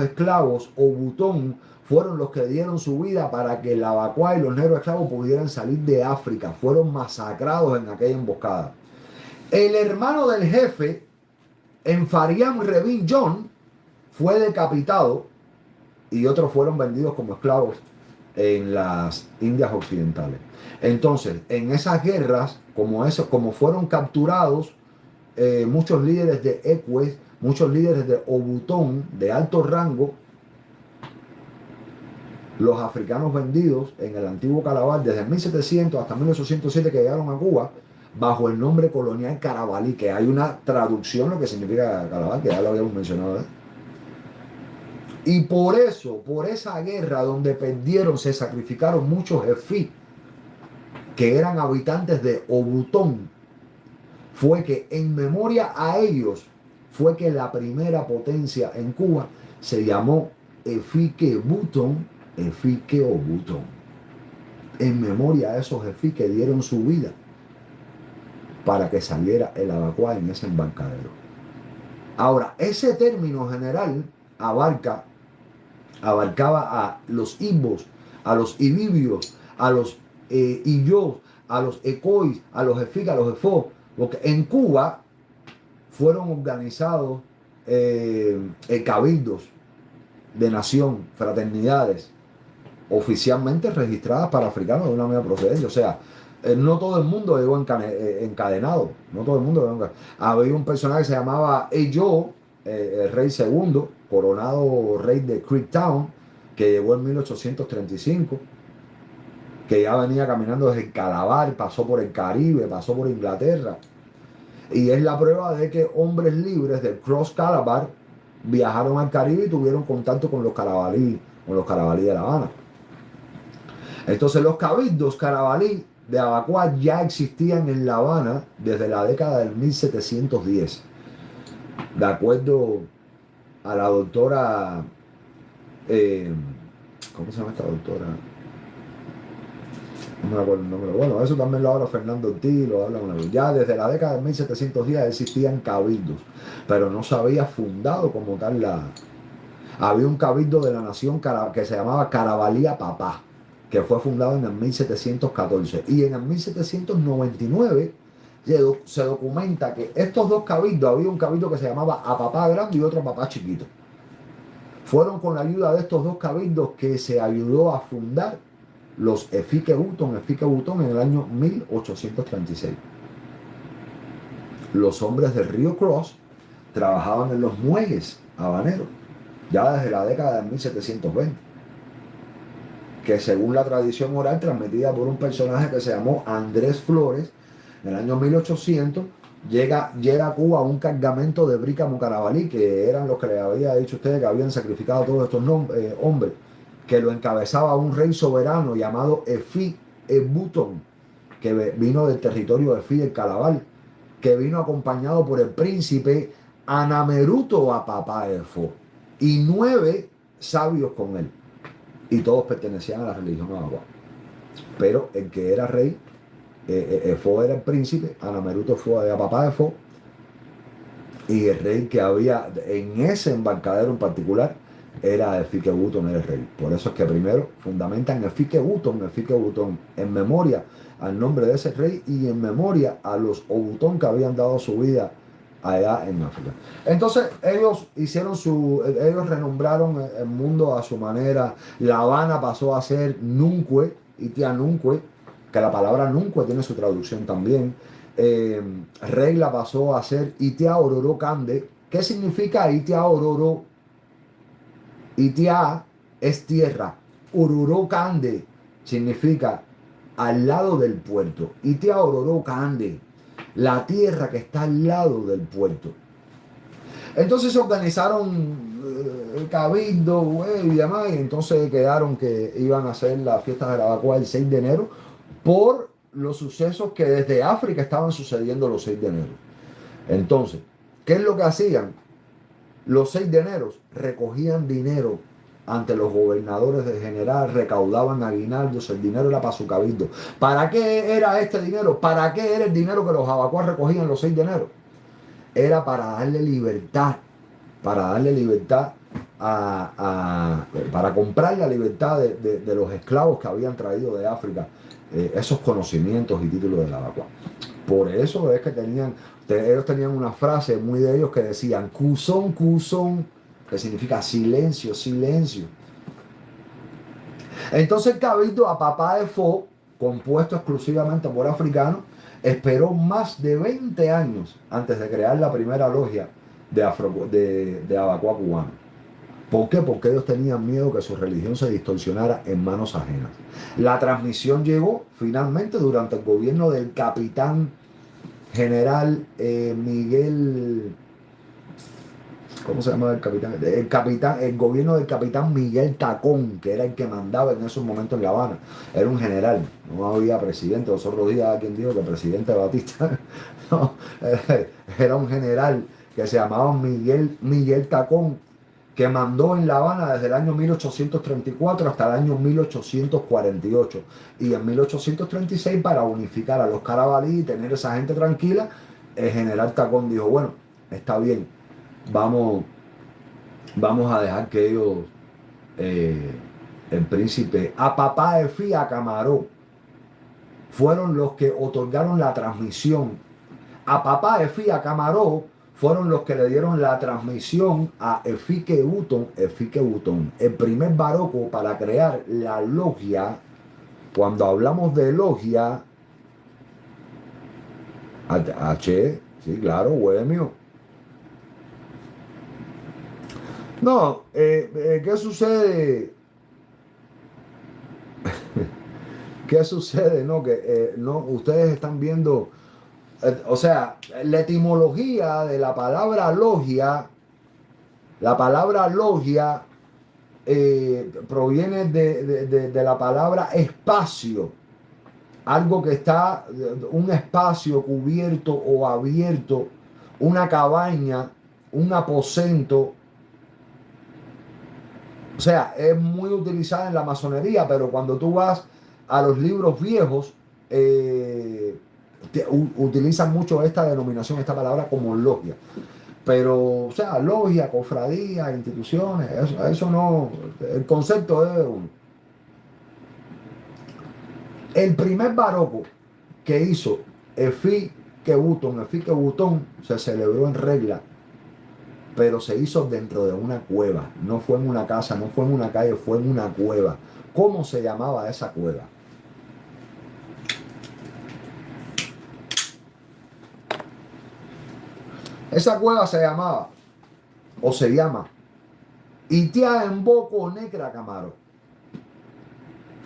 esclavos Obutón fueron los que dieron su vida para que la Abacua y los negros esclavos pudieran salir de África. Fueron masacrados en aquella emboscada. El hermano del jefe, Enfariam Revin John, fue decapitado y otros fueron vendidos como esclavos en las Indias Occidentales. Entonces, en esas guerras, como fueron capturados muchos líderes de Ekwe, muchos líderes de Obutón de alto rango, los africanos vendidos en el antiguo Calabar desde 1700 hasta 1807 que llegaron a Cuba bajo el nombre colonial Carabalí, que hay una traducción lo que significa Calabar, que ya lo habíamos mencionado, ¿eh? Y por eso, por esa guerra donde perdieron, se sacrificaron muchos Efi que eran habitantes de Obutón, fue que en memoria a ellos fue que la primera potencia en Cuba se llamó Efique Butón, Efique Obutón, en memoria a esos Efi que dieron su vida para que saliera el Abacua en ese embarcadero. Ahora, ese término general abarcaba a los Ibos, a los Ibibios, a los Iyos, a los Ecois, a los Efica, a los Efo, porque en Cuba fueron organizados cabildos de nación, fraternidades, oficialmente registradas para africanos de una misma procedencia. O sea, no todo el mundo llegó encadenado, no todo el mundo llegó encadenado. Había un personaje que se llamaba Eyo, el rey segundo, coronado rey de Creektown, que llegó en 1835, que ya venía caminando desde el Calabar, pasó por el Caribe, pasó por Inglaterra, y es la prueba de que hombres libres del Cross Calabar viajaron al Caribe y tuvieron contacto con los carabalí de La Habana. Entonces los cabildos carabalí de Abacua ya existían en La Habana desde la década del 1710, de acuerdo a la doctora, ¿cómo se llama esta doctora? No me acuerdo el nombre. Bueno, eso también lo habla Fernando Ortiz, lo habla una vez. Ya desde la década de 1710 existían cabildos, pero no se había fundado como tal Había un cabildo de la nación que se llamaba Carabalía Papá, que fue fundado en el 1714. Y en el 1799 se documenta que estos dos cabildos, había un cabildo que se llamaba Apapá Grande y otro Papá Chiquito. Fueron con la ayuda de estos dos cabildos que se ayudó a fundar los Efique Butón en el año 1836. Los hombres del Río Cross trabajaban en los muelles habaneros ya desde la década de 1720, que según la tradición oral transmitida por un personaje que se llamó Andrés Flores en el año 1800, llega a Cuba un cargamento de Brícamo Carabalí, que eran los que le había dicho a ustedes que habían sacrificado a todos estos hombres, que lo encabezaba un rey soberano llamado Efi Ebutón, que vino del territorio de Efi del Calabal, que vino acompañado por el príncipe Anameruto Apapá Efo y 9 sabios con él, y todos pertenecían a la religión Abapá. Pero el que era rey, Efo era el príncipe, Anameruto fue de Apapá Efo, y el rey que había en ese embarcadero en particular era Efique Butón, era el rey. Por eso es que primero fundamentan Efique Butón en memoria al nombre de ese rey y en memoria a los Obutón que habían dado su vida allá en África. Entonces ellos ellos renombraron el mundo a su manera. La Habana pasó a ser Nunque, Itia Nunque, que la palabra Nunque tiene su traducción también. Regla pasó a ser Itia Ororo Cande. ¿Qué significa Itia Ororo? Itia es tierra. Ororo Cande significa al lado del puerto. Itia Ororo Cande, la tierra que está al lado del puerto. Entonces se organizaron cabildo y demás, y entonces quedaron que iban a hacer las fiestas de la vacua el 6 de enero por los sucesos que desde África estaban sucediendo los 6 de enero. Entonces, ¿qué es lo que hacían? Los 6 de enero recogían dinero ante los gobernadores de general, recaudaban aguinaldos, el dinero era para su cabildo. ¿Para qué era este dinero? ¿Para qué era el dinero que los abacuás recogían los 6 de enero? Era para darle libertad para comprar la libertad de los esclavos que habían traído de África esos conocimientos y títulos de la vacua. Por eso es que ellos tenían una frase muy de ellos que decían Cusón, Cusón, que significa silencio, silencio. Entonces el cabildo Apapá Efo, compuesto exclusivamente por africanos, esperó más de 20 años antes de crear la primera logia de Abacuá cubano. ¿Por qué? Porque ellos tenían miedo que su religión se distorsionara en manos ajenas. La transmisión llegó finalmente durante el gobierno del capitán general Miguel... ¿Cómo se llama el capitán? El gobierno del capitán Miguel Tacón, que era el que mandaba en esos momentos en La Habana. Era un general, no había presidente. Los otros días alguien dijo que el presidente Batista no, era un general que se llamaba Miguel Tacón, que mandó en La Habana desde el año 1834 hasta el año 1848. Y en 1836, para unificar a los carabalí y tener esa gente tranquila, el general Tacón dijo, bueno, está bien, vamos a dejar que ellos, el príncipe Apapá Efí Camaró, fueron los que otorgaron la transmisión. Apapá Efí Camaró fueron los que le dieron la transmisión a Efique Butón, el primer baroco para crear la logia. Cuando hablamos de logia, sí, claro, Bohemio. No, ¿qué sucede? ¿Qué sucede? No, que no, ustedes están viendo, o sea, la etimología de la palabra logia proviene de la palabra espacio, algo que está, un espacio cubierto o abierto, una cabaña, un aposento. O sea, es muy utilizada en la masonería, pero cuando tú vas a los libros viejos, utilizan mucho esta denominación, esta palabra como logia. Pero, o sea, logia, cofradía, instituciones, eso no, el concepto es uno. El primer baroco que hizo Efique Butón se celebró en regla, pero se hizo dentro de una cueva. No fue en una casa, no fue en una calle, fue en una cueva. ¿Cómo se llamaba esa cueva? Esa cueva se llamaba, o se llama, Itia Emboco Negra Camaro.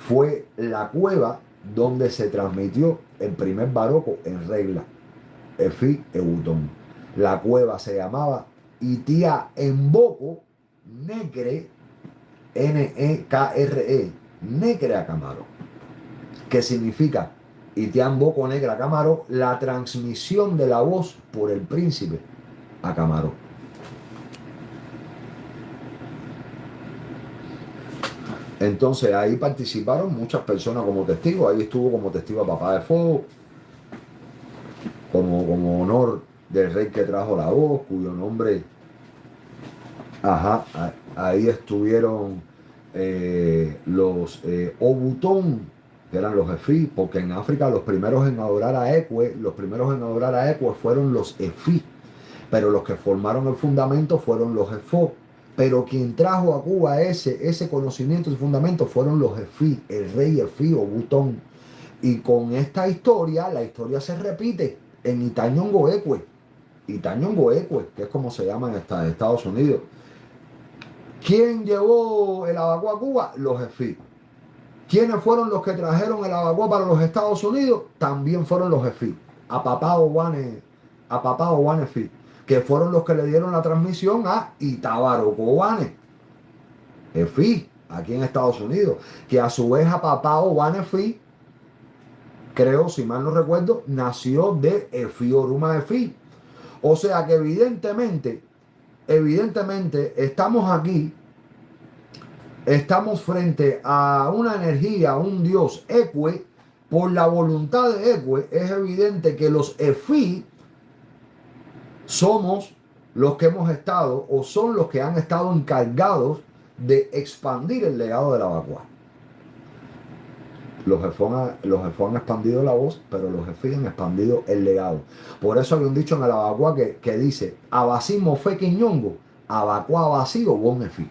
Fue la cueva donde se transmitió el primer baroco en regla. Efi Ebutón. La cueva se llamaba Itia Mboko Nekre, Nekre, Nekre Acamaro, que significa Itia Mboko Nekre Acamaro, la transmisión de la voz por el príncipe Acamaro. Entonces ahí participaron muchas personas como testigos. Ahí estuvo como testigo a Papá de Fuego, como honor del rey que trajo la voz, cuyo nombre, ahí estuvieron los Obutón, que eran los Efí, porque en África los primeros en adorar a Ekwe, fueron los Efí, pero los que formaron el fundamento fueron los Efó. Pero quien trajo a Cuba ese conocimiento y fundamento fueron los Efí, el rey Efí Obutón. Y con esta historia, la historia se repite en Itañongo Ekwe, que es como se llama en Estados Unidos. ¿Quién llevó el abacuá a Cuba? Los Efí. ¿Quiénes fueron los que trajeron el abacuá para los Estados Unidos? También fueron los Efí. A Papá Owane Efí, que fueron los que le dieron la transmisión a Itabaro Owane Efí, aquí en Estados Unidos, que a su vez a Papá Owane Efí, creo, si mal no recuerdo, nació de Efí Oruma Efí. O sea que evidentemente estamos aquí, estamos frente a una energía, a un Dios Ekwe, por la voluntad de Ekwe. Es evidente que los Efí somos los que hemos estado, o son los que han estado encargados de expandir el legado de la Abacuá. Los Efó han expandido la voz, pero los Efí han expandido el legado. Por eso hay un dicho en el Abacuá que dice: Abasí Mofe Quiñongo, Abacuá vacío bon Efí.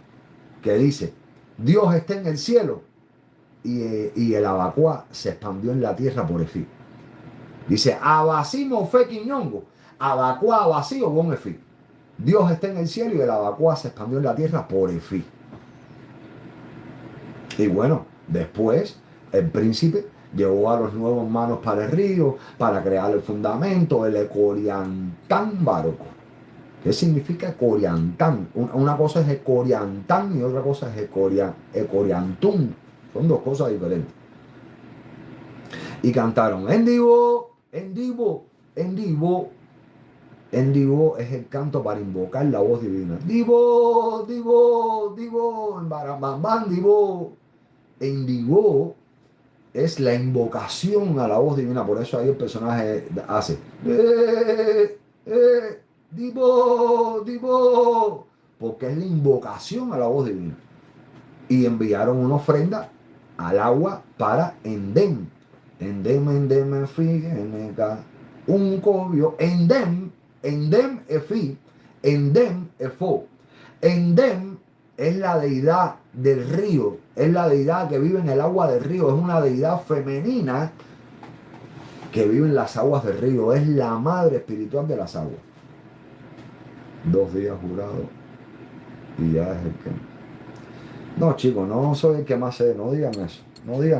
Que dice: Dios está en el cielo y el Abacuá se expandió en la tierra por Efí. Dice: Abasí Mofe Quiñongo, Abacuá vacío bon Efí. Dios está en el cielo y el Abacuá se expandió en la tierra por Efí. Y bueno, después el príncipe llevó a los nuevos manos para el río para crear el fundamento, el Ecoriantán Baroco. ¿Qué significa Ecoriantán? Una cosa es Ecoriantán y otra cosa es Ecoriantún. Son dos cosas diferentes. Y cantaron Endivo, Endivo, Endivo. Endivo es el canto para invocar la voz divina. Divo, Divo, Divo, Barambambán, Divo. Endivo es la invocación a la voz divina. Por eso ahí el personaje hace Divo, Divo, porque es la invocación a la voz divina. Y enviaron una ofrenda al agua para Endem. Endem, un cobio. Endem Efi, Endem Efo. Endem es la deidad del río, es la deidad que vive en el agua del río, es una deidad femenina que vive en las aguas del río, es la madre espiritual de las aguas. 2 días jurado y ya es el que... No, chicos, no soy el que más sé, no digan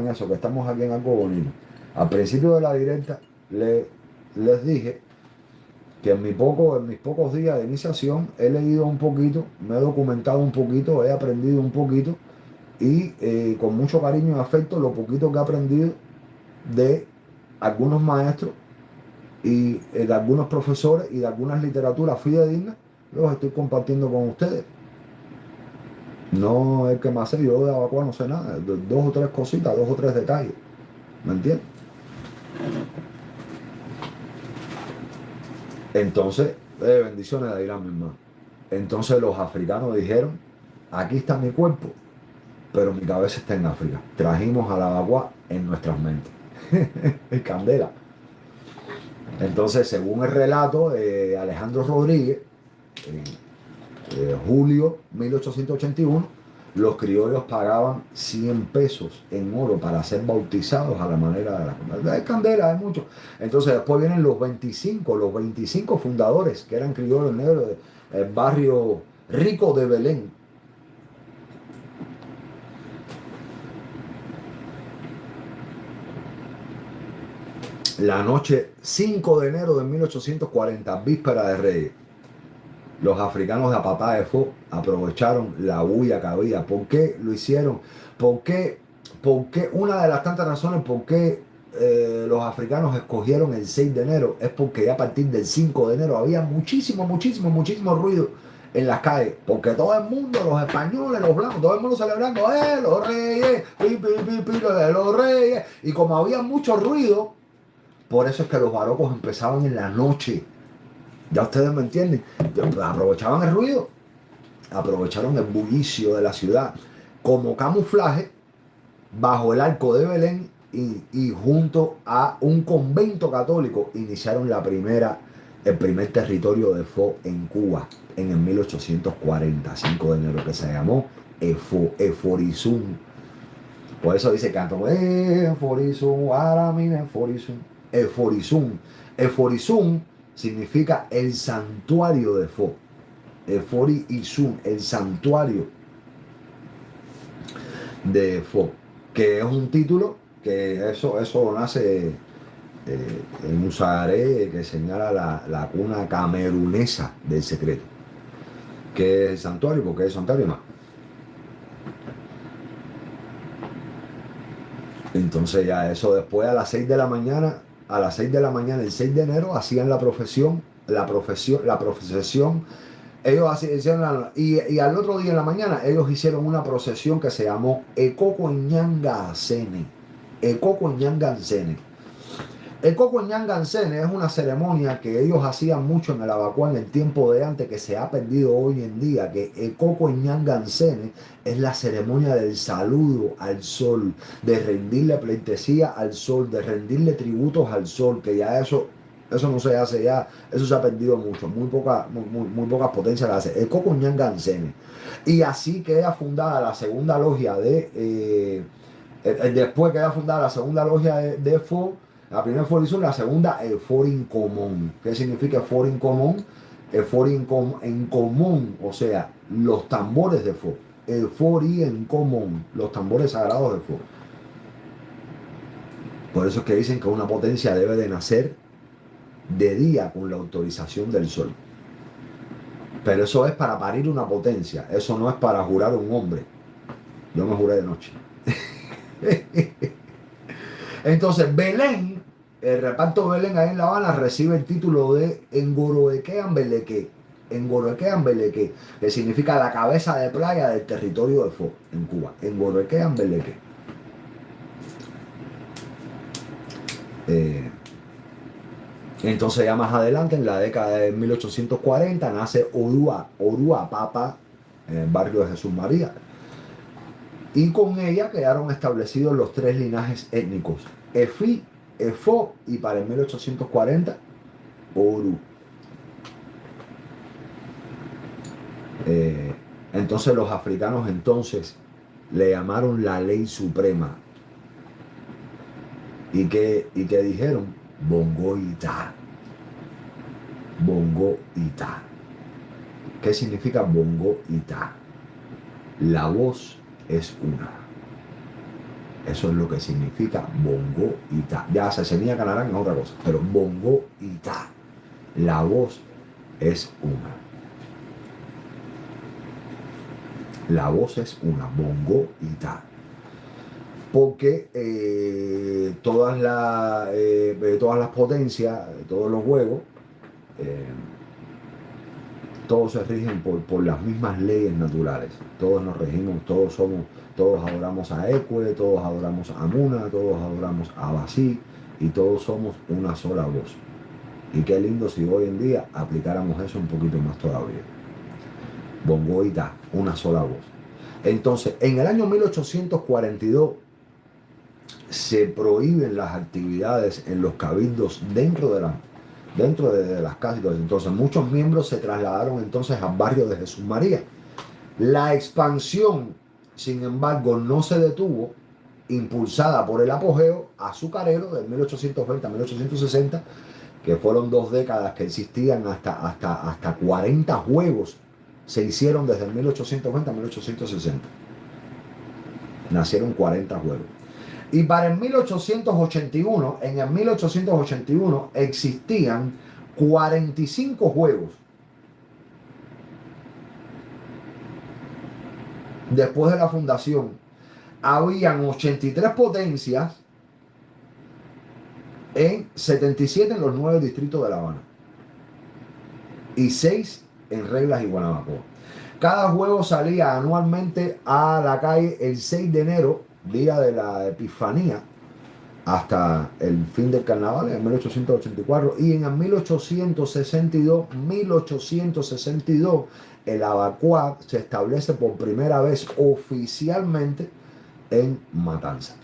eso, que estamos aquí en algo bonito. Al principio de la directa les dije que en mis pocos días de iniciación he leído un poquito, me he documentado un poquito, he aprendido un poquito y con mucho cariño y afecto lo poquito que he aprendido de algunos maestros y de algunos profesores y de algunas literaturas fidedignas, los estoy compartiendo con ustedes. No es que más sé, yo de Abacuá no sé nada, 2 o 3 cositas, 2 o 3 detalles, ¿me entiendes? Entonces, bendiciones de Irán, mi hermano. Entonces los africanos dijeron: aquí está mi cuerpo, pero mi cabeza está en África. Trajimos a la Abacuá en nuestras mentes. El candela. Entonces, según el relato de Alejandro Rodríguez, julio 1881, los criollos pagaban 100 pesos en oro para ser bautizados a la manera de la... Hay candela, hay mucho. Entonces después vienen los 25 fundadores, que eran criollos negros del barrio rico de Belén. La noche 5 de enero de 1840, víspera de Reyes, los africanos de Apapá de Fo aprovecharon la bulla que había. ¿Por qué lo hicieron? ¿Por qué? Una de las tantas razones por qué los africanos escogieron el 6 de enero es porque ya a partir del 5 de enero había muchísimo ruido en las calles. Porque todo el mundo, los españoles, los blancos, todo el mundo celebrando, los reyes, los reyes. Y como había mucho ruido, por eso es que los barocos empezaban en la noche. Ya ustedes me entienden. Aprovechaban el ruido, aprovecharon el bullicio de la ciudad como camuflaje bajo el arco de Belén y junto a un convento católico iniciaron el primer territorio de Fo en Cuba en el 1840, 5 de enero, que se llamó Eforizum. Por eso dice canto, Eforizum, Aramine, Eforizum. Eforizum. Eforizum significa el santuario de Fo. Eforizum, el santuario de Fo, que es un título que eso nace en Usagaré, que señala la cuna camerunesa del secreto, que es el santuario, porque es el santuario más. Entonces ya eso después a las 6 de la mañana, el 6 de enero, hacían la procesión, ellos hicieron y al otro día en la mañana ellos hicieron una procesión que se llamó Ekokoñangansene. Ekokoñangansene. Ekokoñangansene es una ceremonia que ellos hacían mucho en el Abacuá en el tiempo de antes, que se ha perdido hoy en día, que Ekokoñangansene es la ceremonia del saludo al sol, de rendirle pleitesía al sol, de rendirle tributos al sol, que ya eso no se hace ya, eso se ha perdido mucho, muy pocas potencias la hacen. Ekokoñangansene. Y así queda fundada la segunda logia después queda fundada la segunda logia de Fo. La primera Eforizum, la segunda Eforin Común. ¿Qué significa Eforin Común? Eforin en común, o sea, los tambores de Fo. Efori en común, los tambores sagrados de Fo. Por eso es que dicen que una potencia debe de nacer de día con la autorización del sol. Pero eso es para parir una potencia, eso no es para jurar un hombre. Yo me juré de noche. Entonces Belén, el reparto de Belén ahí en La Habana recibe el título de Engoroekean Beleque, que significa la cabeza de playa del territorio de Fo en Cuba. Engoroekean Beleque. Entonces ya más adelante, en la década de 1840, nace Orua Papa en el barrio de Jesús María. Y con ella quedaron establecidos los tres linajes étnicos: Efi, Efo y para el 1840, Oru. Entonces los africanos entonces le llamaron la ley suprema. ¿Y qué dijeron? Bongo Ita. Bongo Ita. ¿Qué significa Bongo Ita? La voz es una. Eso es lo que significa Bongo Ita. Ya Sesenía Canarán es otra cosa, pero Bongo Ita. La voz es una. La voz es una. Bongo Ita. Porque todas las potencias, todos los juegos, todos se rigen por las mismas leyes naturales. Todos nos regimos, todos adoramos a Ekwe, todos adoramos a Muna, todos adoramos a Basí, y todos somos una sola voz. Y qué lindo si hoy en día aplicáramos eso un poquito más todavía. Bongo Ita, una sola voz. Entonces, en el año 1842 se prohíben las actividades en los cabildos dentro de las casas. Entonces muchos miembros se trasladaron entonces al barrio de Jesús María. La expansión, sin embargo, no se detuvo, impulsada por el apogeo azucarero del 1820 a 1860, que fueron 2 décadas que existían, hasta 40 juegos se hicieron desde el 1820 a 1860. Nacieron 40 juegos. Y para el 1881, en el 1881 existían 45 juegos. Después de la fundación, habían 83 potencias en 77 en los 9 distritos de La Habana y 6 en Reglas y Guanabacoa. Cada juego salía anualmente a la calle el 6 de enero, día de la Epifanía, hasta el fin del carnaval en 1884, y en el 1862, el Abacuá se establece por primera vez oficialmente en Matanza.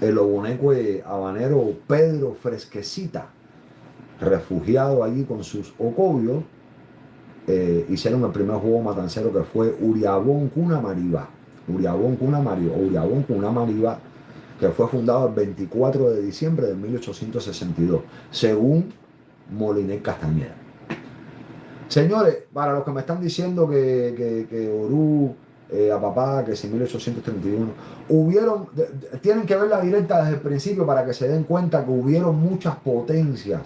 El oboneque habanero Pedro Fresquecita, refugiado allí con sus ocobios, hicieron el primer juego matancero, que fue Uriabón Cuna Maribá. Uriabón Cuna Maribá, que fue fundado el 24 de diciembre de 1862, según Moliné Castañeda. Señores, para los que me están diciendo que Orú, a papá, que si 1831, tienen que ver la directa desde el principio para que se den cuenta que hubieron muchas potencias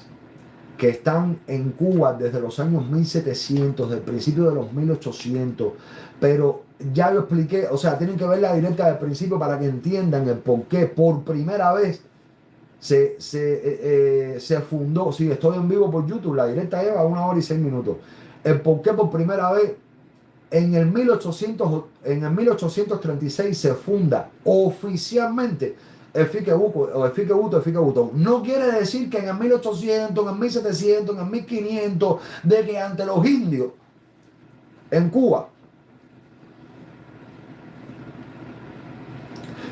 que están en Cuba desde los años 1700, del principio de los 1800, pero ya lo expliqué, o sea, tienen que ver la directa del principio para que entiendan el por qué por primera vez se fundó. Sí, estoy en vivo por YouTube, la directa lleva 1 hora y 6 minutos. El por qué por primera vez en el 1836 se funda oficialmente el Fiquebuco o el Fiquebuto. No quiere decir que en el 1800, en el 1700, en el 1500, de que ante los indios en Cuba.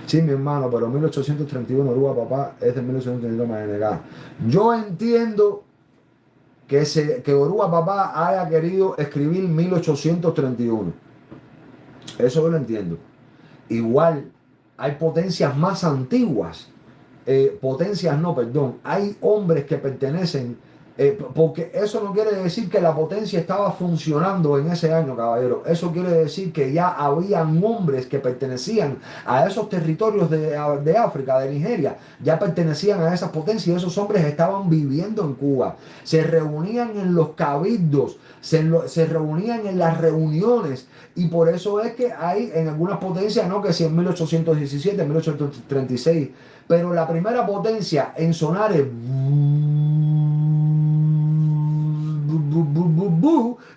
Sí, mi hermano, pero 1831 Orúa papá es de 1832 Mayanegá. Yo entiendo que Orúa papá haya querido escribir 1831. Eso yo lo entiendo. Igual hay potencias más antiguas. Hay hombres que pertenecen, porque eso no quiere decir que la potencia estaba funcionando en ese año, caballero. Eso quiere decir que ya habían hombres que pertenecían a esos territorios de África, de Nigeria, ya pertenecían a esas potencias, y esos hombres estaban viviendo en Cuba. Se reunían en los cabildos, se reunían en las reuniones, y por eso es que hay en algunas potencias, no que si en 1817, 1836, pero la primera potencia en sonar es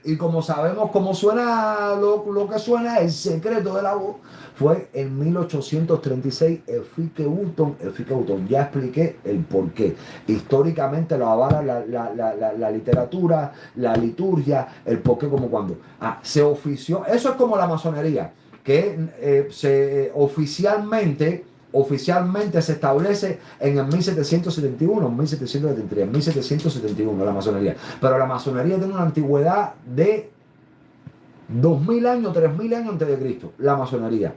y como sabemos cómo suena lo que suena, el secreto de la voz, fue en 1836 el Fiquebuto. Ya expliqué el porqué. Históricamente lo avala la literatura, la liturgia, el porqué, como cuando. Se ofició. Eso es como la masonería, que oficialmente se establece en el 1771, 1773, 1771 la masonería. Pero la masonería tiene una antigüedad de 2000 años, 3000 años antes de Cristo, la masonería.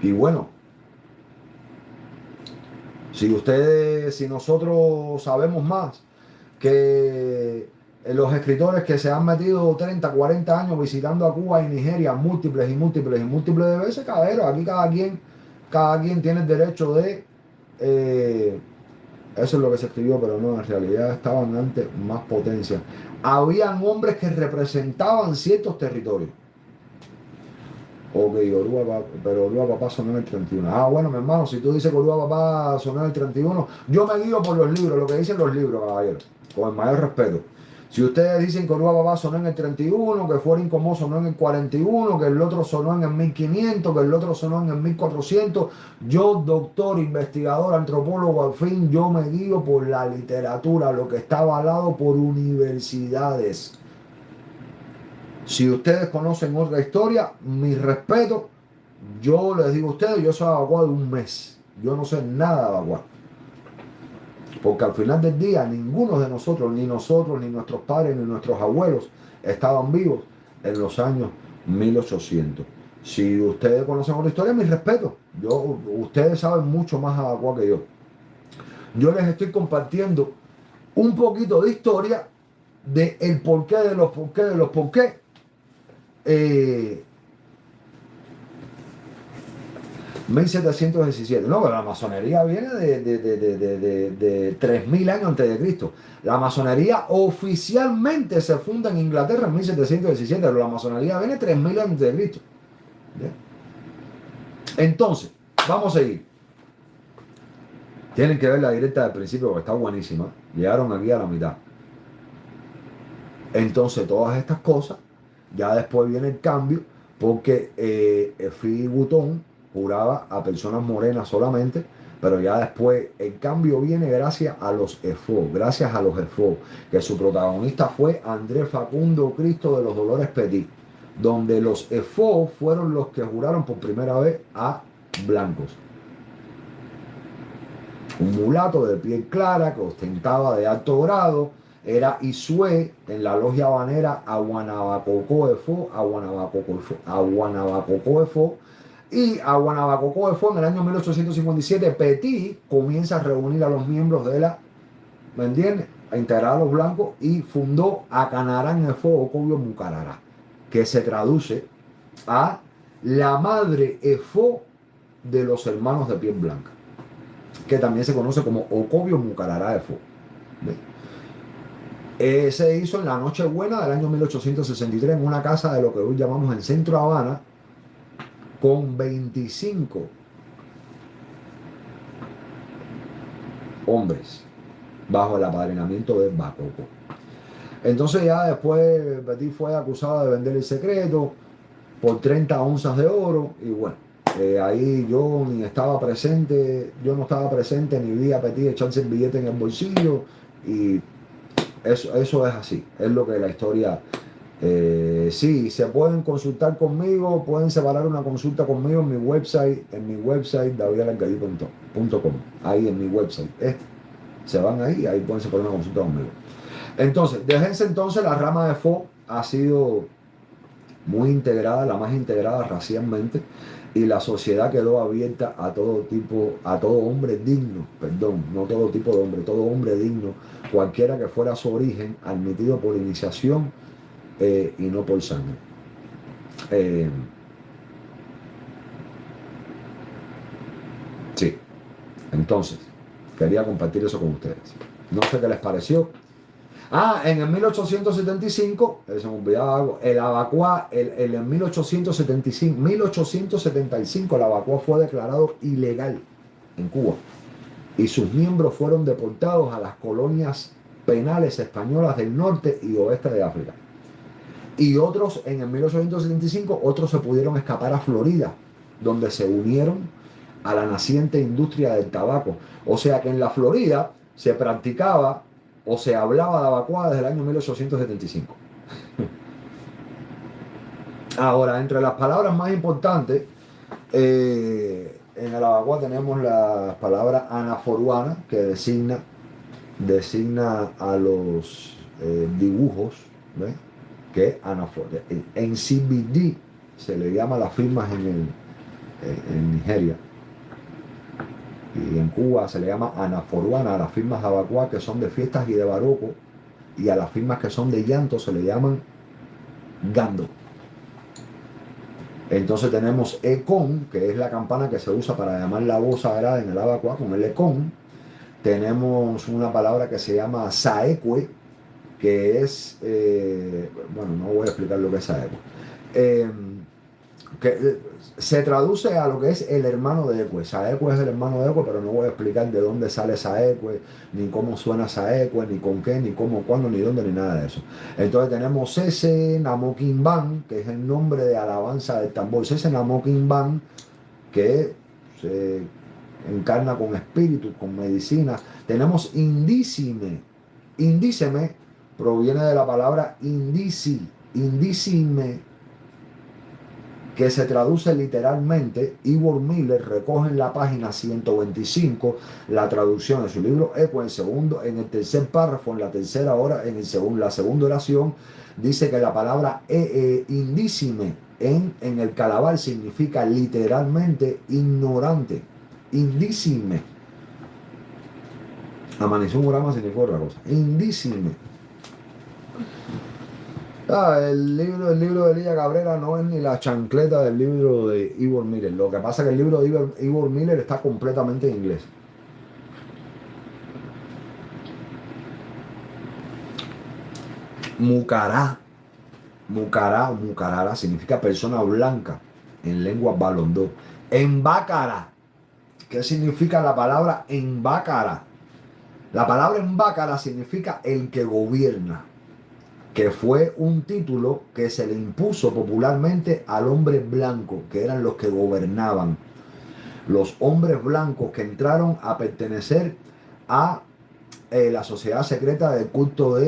Y bueno, si nosotros sabemos más que los escritores que se han metido 30, 40 años visitando a Cuba y Nigeria múltiples de veces, caballero, aquí cada quien tiene el derecho de... eso es lo que se escribió, pero no, en realidad estaban antes más potencias. Habían hombres que representaban ciertos territorios. Ok, pero Orúa papá sonó en el 31. Bueno, mi hermano, si tú dices que Orúa papá sonó en el 31, yo me guío por los libros, lo que dicen los libros, caballero, con el mayor respeto. Si ustedes dicen que Orúa papá sonó en el 31, que Fuera Incomó sonó en el 41, que el otro sonó en el 1500, que el otro sonó en el 1400, yo, doctor, investigador, antropólogo, al fin, yo me guío por la literatura, lo que está avalado por universidades. Si ustedes conocen otra historia, mi respeto, yo les digo a ustedes, yo soy Abacuá de un mes. Yo no sé nada de Abacuá. Porque al final del día, ninguno de nosotros, ni nuestros padres, ni nuestros abuelos, estaban vivos en los años 1800. Si ustedes conocen otra historia, mi respeto. Ustedes saben mucho más de Abacuá que yo. Yo les estoy compartiendo un poquito de historia de el porqué de los porqué. 1717. No, pero la masonería viene de 3000 años antes de Cristo. La masonería oficialmente se funda en Inglaterra en 1717, pero la masonería viene 3000 años antes de Cristo. ¿Bien? Entonces, vamos a seguir. Tienen que ver la directa del principio porque está buenísima. Llegaron aquí a la mitad. Entonces, todas estas cosas, ya después viene el cambio, porque Philip Wotton juraba a personas morenas solamente, pero ya después el cambio viene gracias a los EFO, que su protagonista fue Andrés Facundo Cristo de los Dolores Petit, donde los EFO fueron los que juraron por primera vez a blancos. Un mulato de piel clara que ostentaba de alto grado, era Isue en la logia habanera Aguanabacocó Efo, y Aguanabacocó Efo en el año 1857, Petit comienza a reunir a los miembros de la, ¿me entiendes?, a integrar a los blancos y fundó Acanarán Efo Ocobio Mucarará, que se traduce a la madre Efo de los hermanos de piel blanca, que también se conoce como Ocobio Mucarará Efo. Se hizo en la Nochebuena del año 1863 en una casa de lo que hoy llamamos el Centro Habana, con 25 hombres bajo el apadrinamiento de Bacoco. Entonces ya después Petit fue acusado de vender el secreto por 30 onzas de oro y bueno, ahí yo ni estaba presente, yo no estaba presente ni vi a Petit echarse el billete en el bolsillo y eso es así, es lo que la historia. Sí, se pueden consultar conmigo, pueden separar una consulta conmigo en mi website davidalargaí.com, ahí en mi website, se van ahí pueden separar una consulta conmigo. Entonces, desde ese entonces la rama de FO ha sido muy integrada, la más integrada racialmente, y la sociedad quedó abierta a todo tipo, a todo hombre digno, perdón, no todo tipo de hombre, todo hombre digno, cualquiera que fuera su origen, admitido por iniciación y no por sangre. Sí, entonces, quería compartir eso con ustedes. No sé qué les pareció. En el 1875, se me olvidaba algo, el abacuá, en 1875 el abacuá fue declarado ilegal en Cuba y sus miembros fueron deportados a las colonias penales españolas del norte y oeste de África. Y otros, en el 1875, otros se pudieron escapar a Florida, donde se unieron a la naciente industria del tabaco. O sea que en la Florida se practicaba o se hablaba de abacuá desde el año 1875. Ahora, entre las palabras más importantes, en el abacuá tenemos la palabra anaforuana, que designa a los dibujos, ¿ves?, que en CBD se le llama las firmas en Nigeria, y en Cuba se le llama anaforuana a las firmas de abacuá que son de fiestas y de barroco, y a las firmas que son de llanto se le llaman gando. Entonces tenemos ecón, que es la campana que se usa para llamar la voz sagrada en el abacuá, con el ecón. Tenemos una palabra que se llama saecue, que es, bueno, no voy a explicar lo que es saecue, que se traduce a lo que es el hermano de Ecue. Saecue es el hermano de Ecue, pero no voy a explicar de dónde sale Saecue, ni cómo suena Saecue, ni con qué, ni cómo, cuándo, ni dónde, ni nada de eso. Entonces tenemos Sese Namoquimban, que es el nombre de alabanza del tambor. Sese Namoquimban, que se encarna con espíritu, con medicina. Tenemos Indícime. Indíceme proviene de la palabra indícime, que se traduce literalmente. Ivor Miller recoge en la página 125 la traducción de su libro Ecue, en el tercer párrafo, en la tercera hora, la segunda oración, dice que la palabra indícime en el Calabar significa literalmente ignorante. Indícime. Amaneció un grama significa otra cosa. Indícime. El libro de Elías Cabrera no es ni la chancleta del libro de Ivor Miller. Lo que pasa es que el libro de Ivor Miller está completamente en inglés. Mucará. Mucará o mucarara significa persona blanca en lengua balondó. Embácara. ¿Qué significa la palabra embácara? La palabra embácara significa el que gobierna, que fue un título que se le impuso popularmente al hombre blanco, que eran los que gobernaban. Los hombres blancos que entraron a pertenecer a la sociedad secreta del culto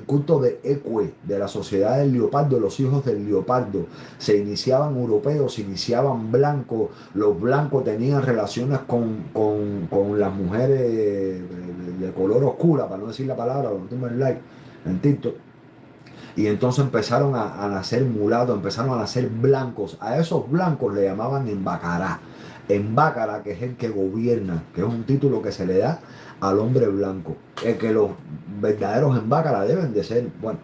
culto de Ecue, de la sociedad del leopardo, los hijos del leopardo. Se iniciaban europeos, se iniciaban blancos, los blancos tenían relaciones con las mujeres de color oscura, para no decir la palabra, no like, en TikTok. Y entonces empezaron a nacer mulatos, empezaron a nacer blancos. A esos blancos le llamaban embácara. Embácara, que es el que gobierna, que es un título que se le da al hombre blanco. El que los verdaderos embácara deben de ser, bueno,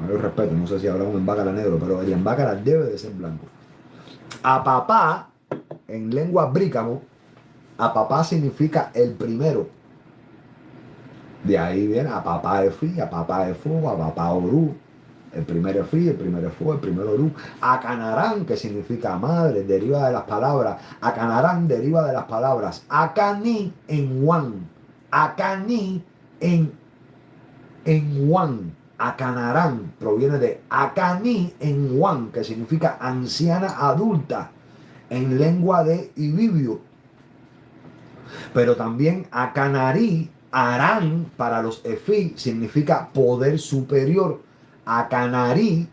mayor respeto, no sé si habrá un embácara negro, pero el embácara debe de ser blanco. Apapá, en lengua brícamo, apapá significa el primero. De ahí viene apapá de fi, apapá de fu, apapá orú. El primer Efri, el primer Efo, el primer Orú. Acanarán, que significa madre, deriva de las palabras. Acanarán deriva de las palabras Acani en Juan. Acani en Juan. Acanarán proviene de Acani en Juan, que significa anciana adulta en lengua de Ibibio. Pero también Acanarí, Arán, para los Efi, significa poder superior. Acanarí,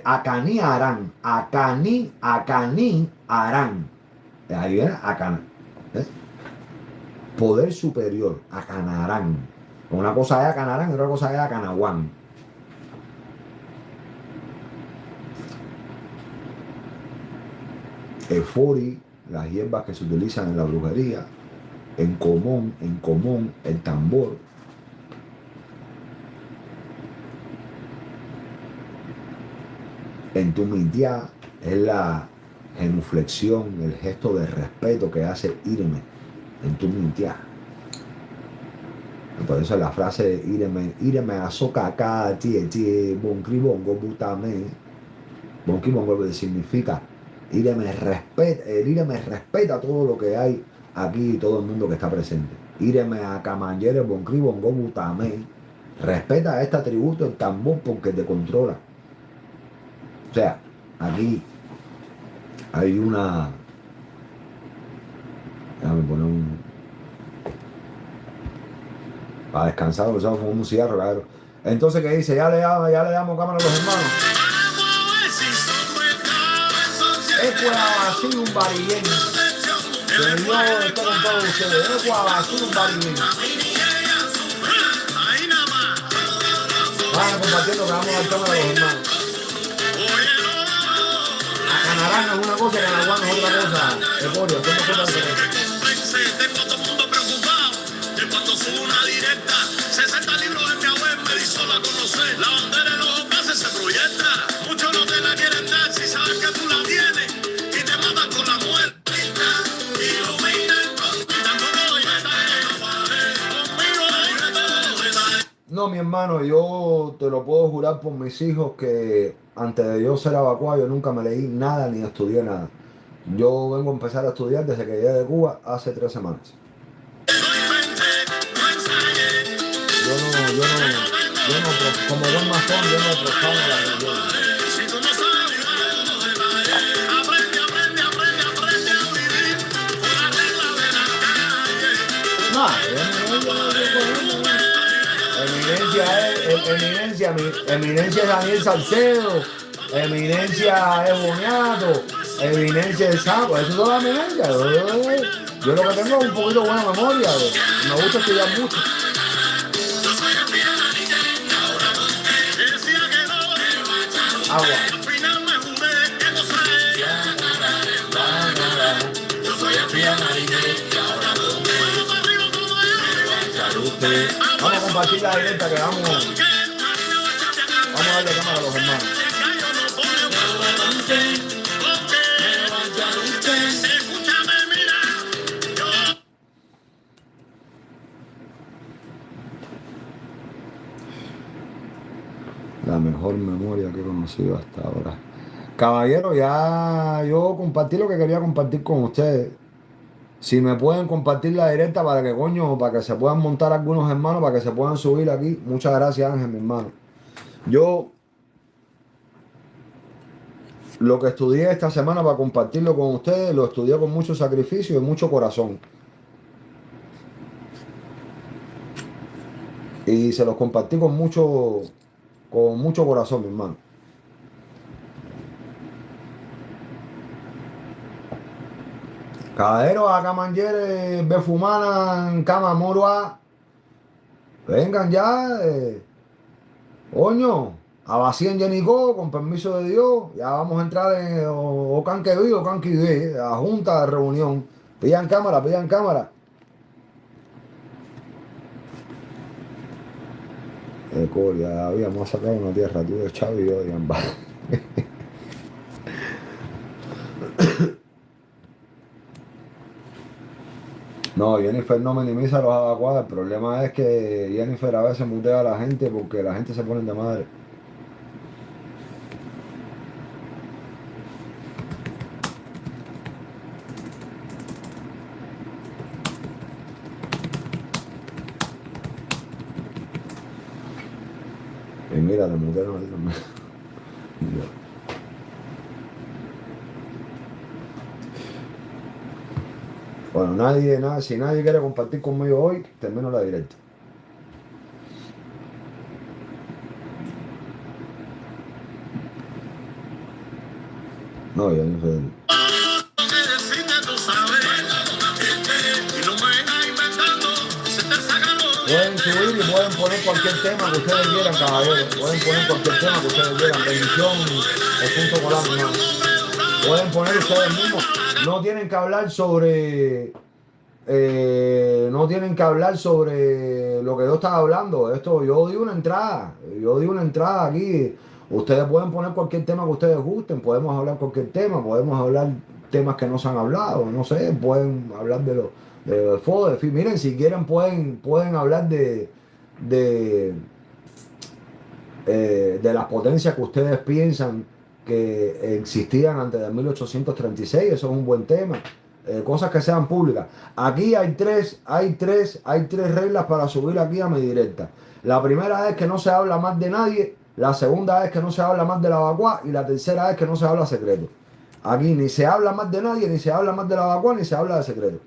Acani Arán, Acani Arán. Ahí viene Acana. Poder superior, Acanarán. Una cosa es Acanarán y otra cosa es Acanahuán. Efori, las hierbas que se utilizan en la brujería. En común, el tambor. En Tumintiá es la genuflexión, el gesto de respeto que hace Ireme en Tumintiá. Por eso la frase de Ireme azoka acá, tie, boncribongo, butame. Boncribongo significa Ireme respeta, el Ireme respeta todo lo que hay aquí y todo el mundo que está presente. Ireme a camanyere, boncribongo, butame. Respeta a este atributo el tambor porque te controla. O sea, aquí hay una... Déjame poner un... Para descansar, porque estamos fumando un cigarro, claro. Entonces, ¿qué dice? Ya le damos cámara a los hermanos. Es así un barillén. Que yo estoy con todos ustedes. Es así un barillén. Vayan compartiendo que vamos a dar cámara a los hermanos. Acanarán es una cosa y Acanahuán es otra cosa. Eporio, ¿cómo se puede hacer? Tengo todo el mundo preocupado. Que cuando subo una directa, 60 libros de mi abuelo me hizo la conocer. La bandera de los gases se proyecta. Muchos no te la quieren dar si sabes que tú la tienes. Y te matan con la muerte. No, mi hermano, yo te lo puedo jurar por mis hijos que antes de yo ser evacuado yo nunca me leí nada ni estudié nada. Yo vengo a empezar a estudiar desde que llegué de Cuba hace 3 semanas. Como buen masón, yo no profano la religión. Eminencia es Daniel Salcedo, eminencia es Boniato, eminencia es Sapo, eso es toda la eminencia. Yo lo que tengo es un poquito de buena memoria, me gusta estudiar mucho. Agua. Vamos a compartir la directa que vamos Vamos a darle cámara a los hermanos. La mejor memoria que he conocido hasta ahora. Caballero, ya yo compartí lo que quería compartir con ustedes. Si me pueden compartir la directa para que coño, para que se puedan montar algunos hermanos, para que se puedan subir aquí. Muchas gracias, Ángel, mi hermano. Yo lo que estudié esta semana para compartirlo con ustedes, lo estudié con mucho sacrificio y mucho corazón. Y se los compartí con mucho corazón, mi hermano. Cadero a Camangere, Befumana, en Cama Morua. Vengan ya, coño, a vacío en Yenicó, con permiso de Dios. Ya vamos a entrar en Ocanqueví, Ocanqueví, a junta de reunión. Pidan cámara, pidan cámara. Ya habíamos sacado una tierra, tú de Chávez y yo de Ambas. No, Jennifer no minimiza los adecuados. El problema es que Jennifer a veces mutea a la gente porque la gente se pone de madre. Y mira, te mutearon ahí también. Bueno, si nadie quiere compartir conmigo hoy, termino la directa. No, Jennifer. Pueden subir y pueden poner cualquier tema que ustedes quieran, caballeros. Pueden poner cualquier tema que ustedes quieran. Bendición, el punto con la mano. Pueden poner ustedes mismos. No tienen que hablar sobre... no tienen que hablar sobre lo que yo estaba hablando. Esto, yo di una entrada aquí. Ustedes pueden poner cualquier tema que ustedes gusten. Podemos hablar cualquier tema. Podemos hablar temas que no se han hablado. No sé, pueden hablar de FODE. Miren, si quieren pueden hablar de las potencias que ustedes piensan que existían antes de 1836. Eso es un buen tema. Cosas que sean públicas. Aquí hay tres reglas para subir aquí a mi directa. La primera es que no se habla más de nadie. La segunda es que no se habla más de la vacua. Y la tercera es que no se habla secreto. Aquí ni se habla más de nadie, ni se habla más de la vacua, ni se habla de secreto.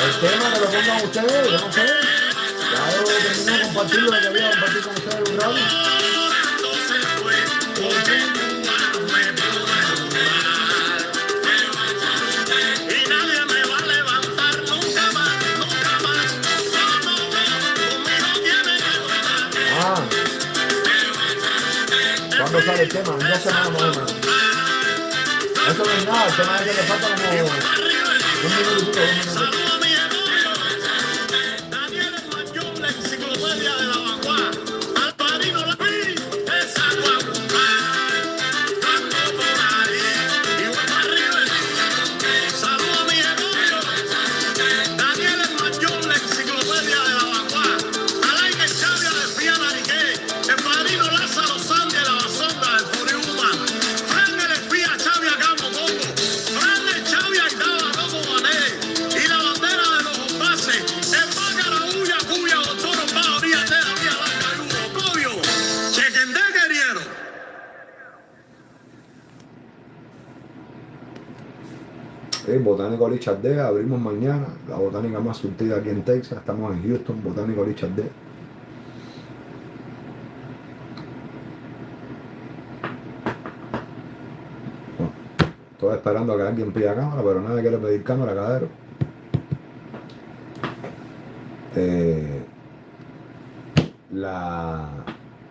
El tema que lo pongan ustedes, yo no sé. Ya yo terminé de compartir lo que quería compartir con ustedes un rato. Y nadie me va a levantar nunca más, nunca más. Conmigo tiene que Ah. ¿Cuándo sale el tema? En 2 semanas más o menos. Eso no es nada, el tema es que le falta como 1 minuto y pico, 2 minutos. Daniel es mayor, la enciclopedia de la vacua. Alvarino la vi, esa guaguá. Ando por ahí, y voy para arriba. Saludo a mi hermano. Daniel es mayor, la enciclopedia de la vacua. Al aire Botánico Richard D. Abrimos mañana. La botánica más surtida aquí en Texas. Estamos en Houston, Botánico Richard D. Bueno, estoy esperando a que alguien pida cámara, pero nadie quiere pedir cámara, cadero.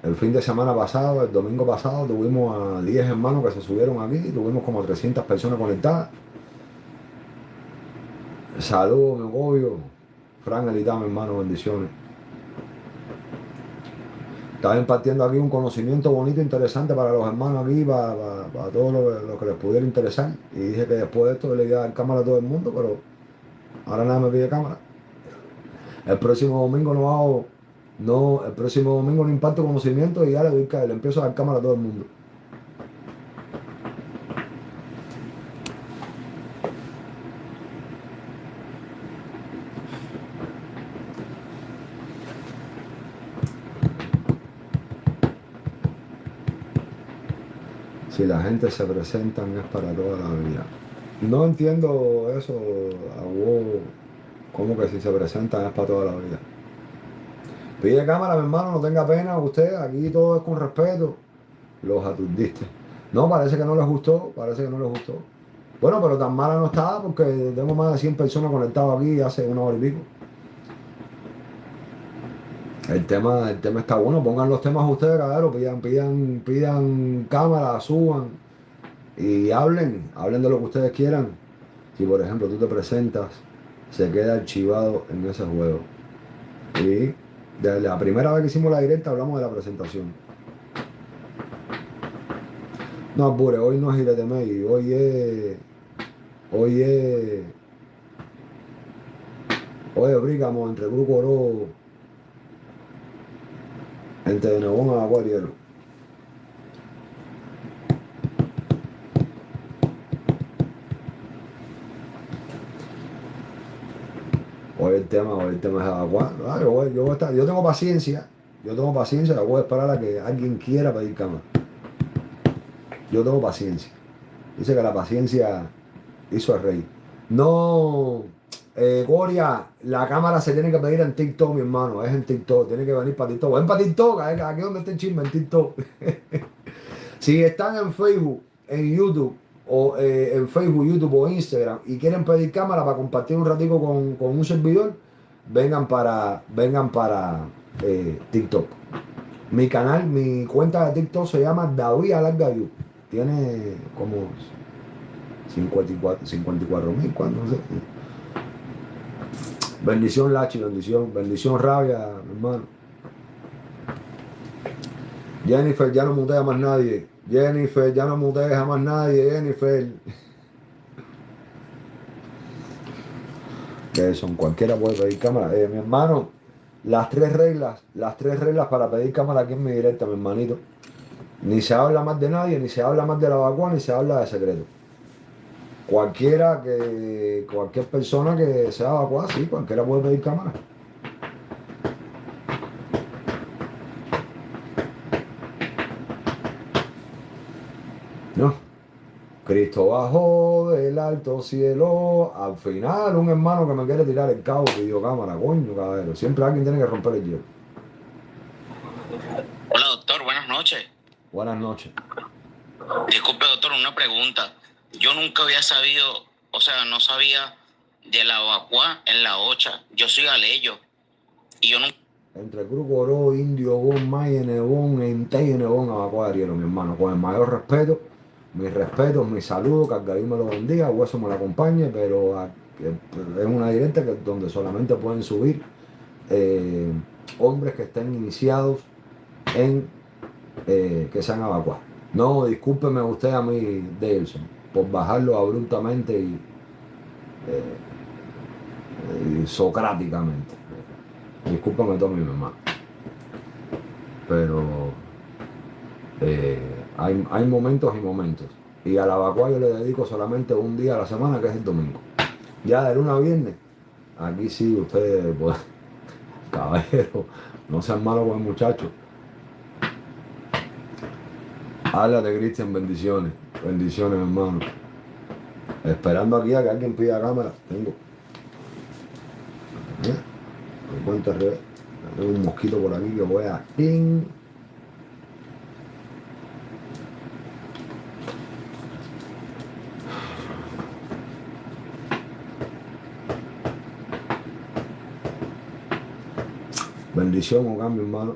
El fin de semana pasado, el domingo pasado, tuvimos a 10 hermanos que se subieron aquí, tuvimos como 300 personas conectadas. Saludos, mi obvio. Fran Elitá, mi hermano, bendiciones. Estaba impartiendo aquí un conocimiento bonito, interesante para los hermanos aquí, para todo lo que les pudiera interesar. Y dije que después de esto le iba a dar cámara a todo el mundo, pero ahora nada me pide cámara. El próximo domingo el próximo domingo no imparto conocimiento y ya le empiezo a dar cámara a todo el mundo. Si la gente se presentan es para toda la vida. No entiendo eso, Aguo, como que si se presentan es para toda la vida. Pide cámara, mi hermano, no tenga pena usted, aquí todo es con respeto. Los aturdiste. No, parece que no les gustó, parece que no les gustó. Bueno, pero tan mala no estaba porque tengo más de 100 personas conectadas aquí hace una hora y pico. El tema está bueno, pongan los temas ustedes, cabrón, pidan cámara, suban y hablen de lo que ustedes quieran. Si por ejemplo tú te presentas, se queda archivado en ese juego. Y desde la primera vez que hicimos la directa hablamos de la presentación. No apure, hoy no es Iretemey, hoy es Brígamo entre Grupo Oro, entre Nebón a Acuariero. Hoy el tema es agua. Yo tengo paciencia, voy a esperar a que alguien quiera pedir cámara. Yo tengo paciencia. Dice que la paciencia hizo el rey. No, Goria, la cámara se tiene que pedir en TikTok, mi hermano. Es en TikTok, tiene que venir para TikTok. Ven para TikTok, aquí donde esté el chisme, en TikTok. Si están en Facebook, en YouTube, o en Facebook, YouTube o Instagram y quieren pedir cámara para compartir un ratico con un servidor, vengan para TikTok. Mi canal, mi cuenta de TikTok se llama David Alargayu. Tiene como 54.000, cuando no sé. Bendición Lachi, bendición Rabia, hermano. Jennifer, ya no mutea más nadie. Jennifer, ya no mutea más nadie, Jennifer. Que son, cualquiera puede pedir cámara. Mi hermano, las tres reglas para pedir cámara aquí en mi directa, mi hermanito. Ni se habla más de nadie, ni se habla más de la vacuna, ni se habla de secreto. Cualquier persona que sea evacuada, sí, cualquiera puede pedir cámara. No. Cristo bajó del alto cielo. Al final, un hermano que me quiere tirar el cabo pidió cámara, coño, caballero. Siempre alguien tiene que romper el hielo. Hola, doctor, buenas noches. Buenas noches. Disculpe, doctor, una pregunta. Yo nunca había sabido, o sea, no sabía de la vacua en la ocha. Yo soy aleyo y yo nunca... Entre Grupo Oro, Indio, Bon, Maye, Nebón, Entei, Nebón, Abacua, Ariero, mi hermano. Con el mayor respeto, mis respetos, mis saludos, que Dios me lo bendiga, Hueso me lo acompañe, pero es una directa donde solamente pueden subir hombres que estén iniciados en que sean evacuados. No, discúlpeme usted a mí, Davidson, por bajarlo abruptamente y socráticamente. Discúlpame todo, mi hermano. Pero hay momentos y momentos. Y a la vacua yo le dedico solamente un día a la semana, que es el domingo. Ya de lunes a viernes, aquí sí ustedes, pues, caballero, no sean malos con el muchacho. Háblate, Cristian, bendiciones. Bendiciones, hermano. Esperando aquí a que alguien pida cámara. Tengo. Me cuento al revés. Tengo un mosquito por aquí que voy a... ¡Ting! Bendición o cambio, hermano.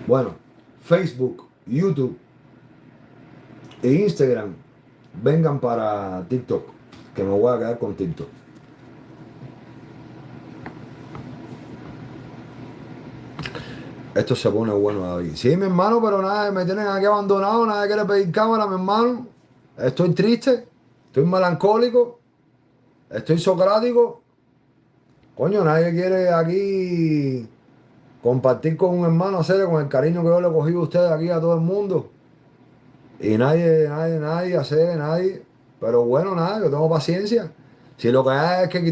Bueno, Facebook, YouTube e Instagram vengan para TikTok, que me voy a quedar con TikTok. Esto se pone bueno, David. Sí, mi hermano, pero nada, me tienen aquí abandonado, nadie quiere pedir cámara, mi hermano. Estoy triste, estoy melancólico, estoy socrático. Coño, nadie quiere aquí compartir con un hermano serio, con el cariño que yo le he cogido a ustedes aquí, a todo el mundo. Y nadie. Pero bueno, nada, yo tengo paciencia. Si lo que hay es que quitar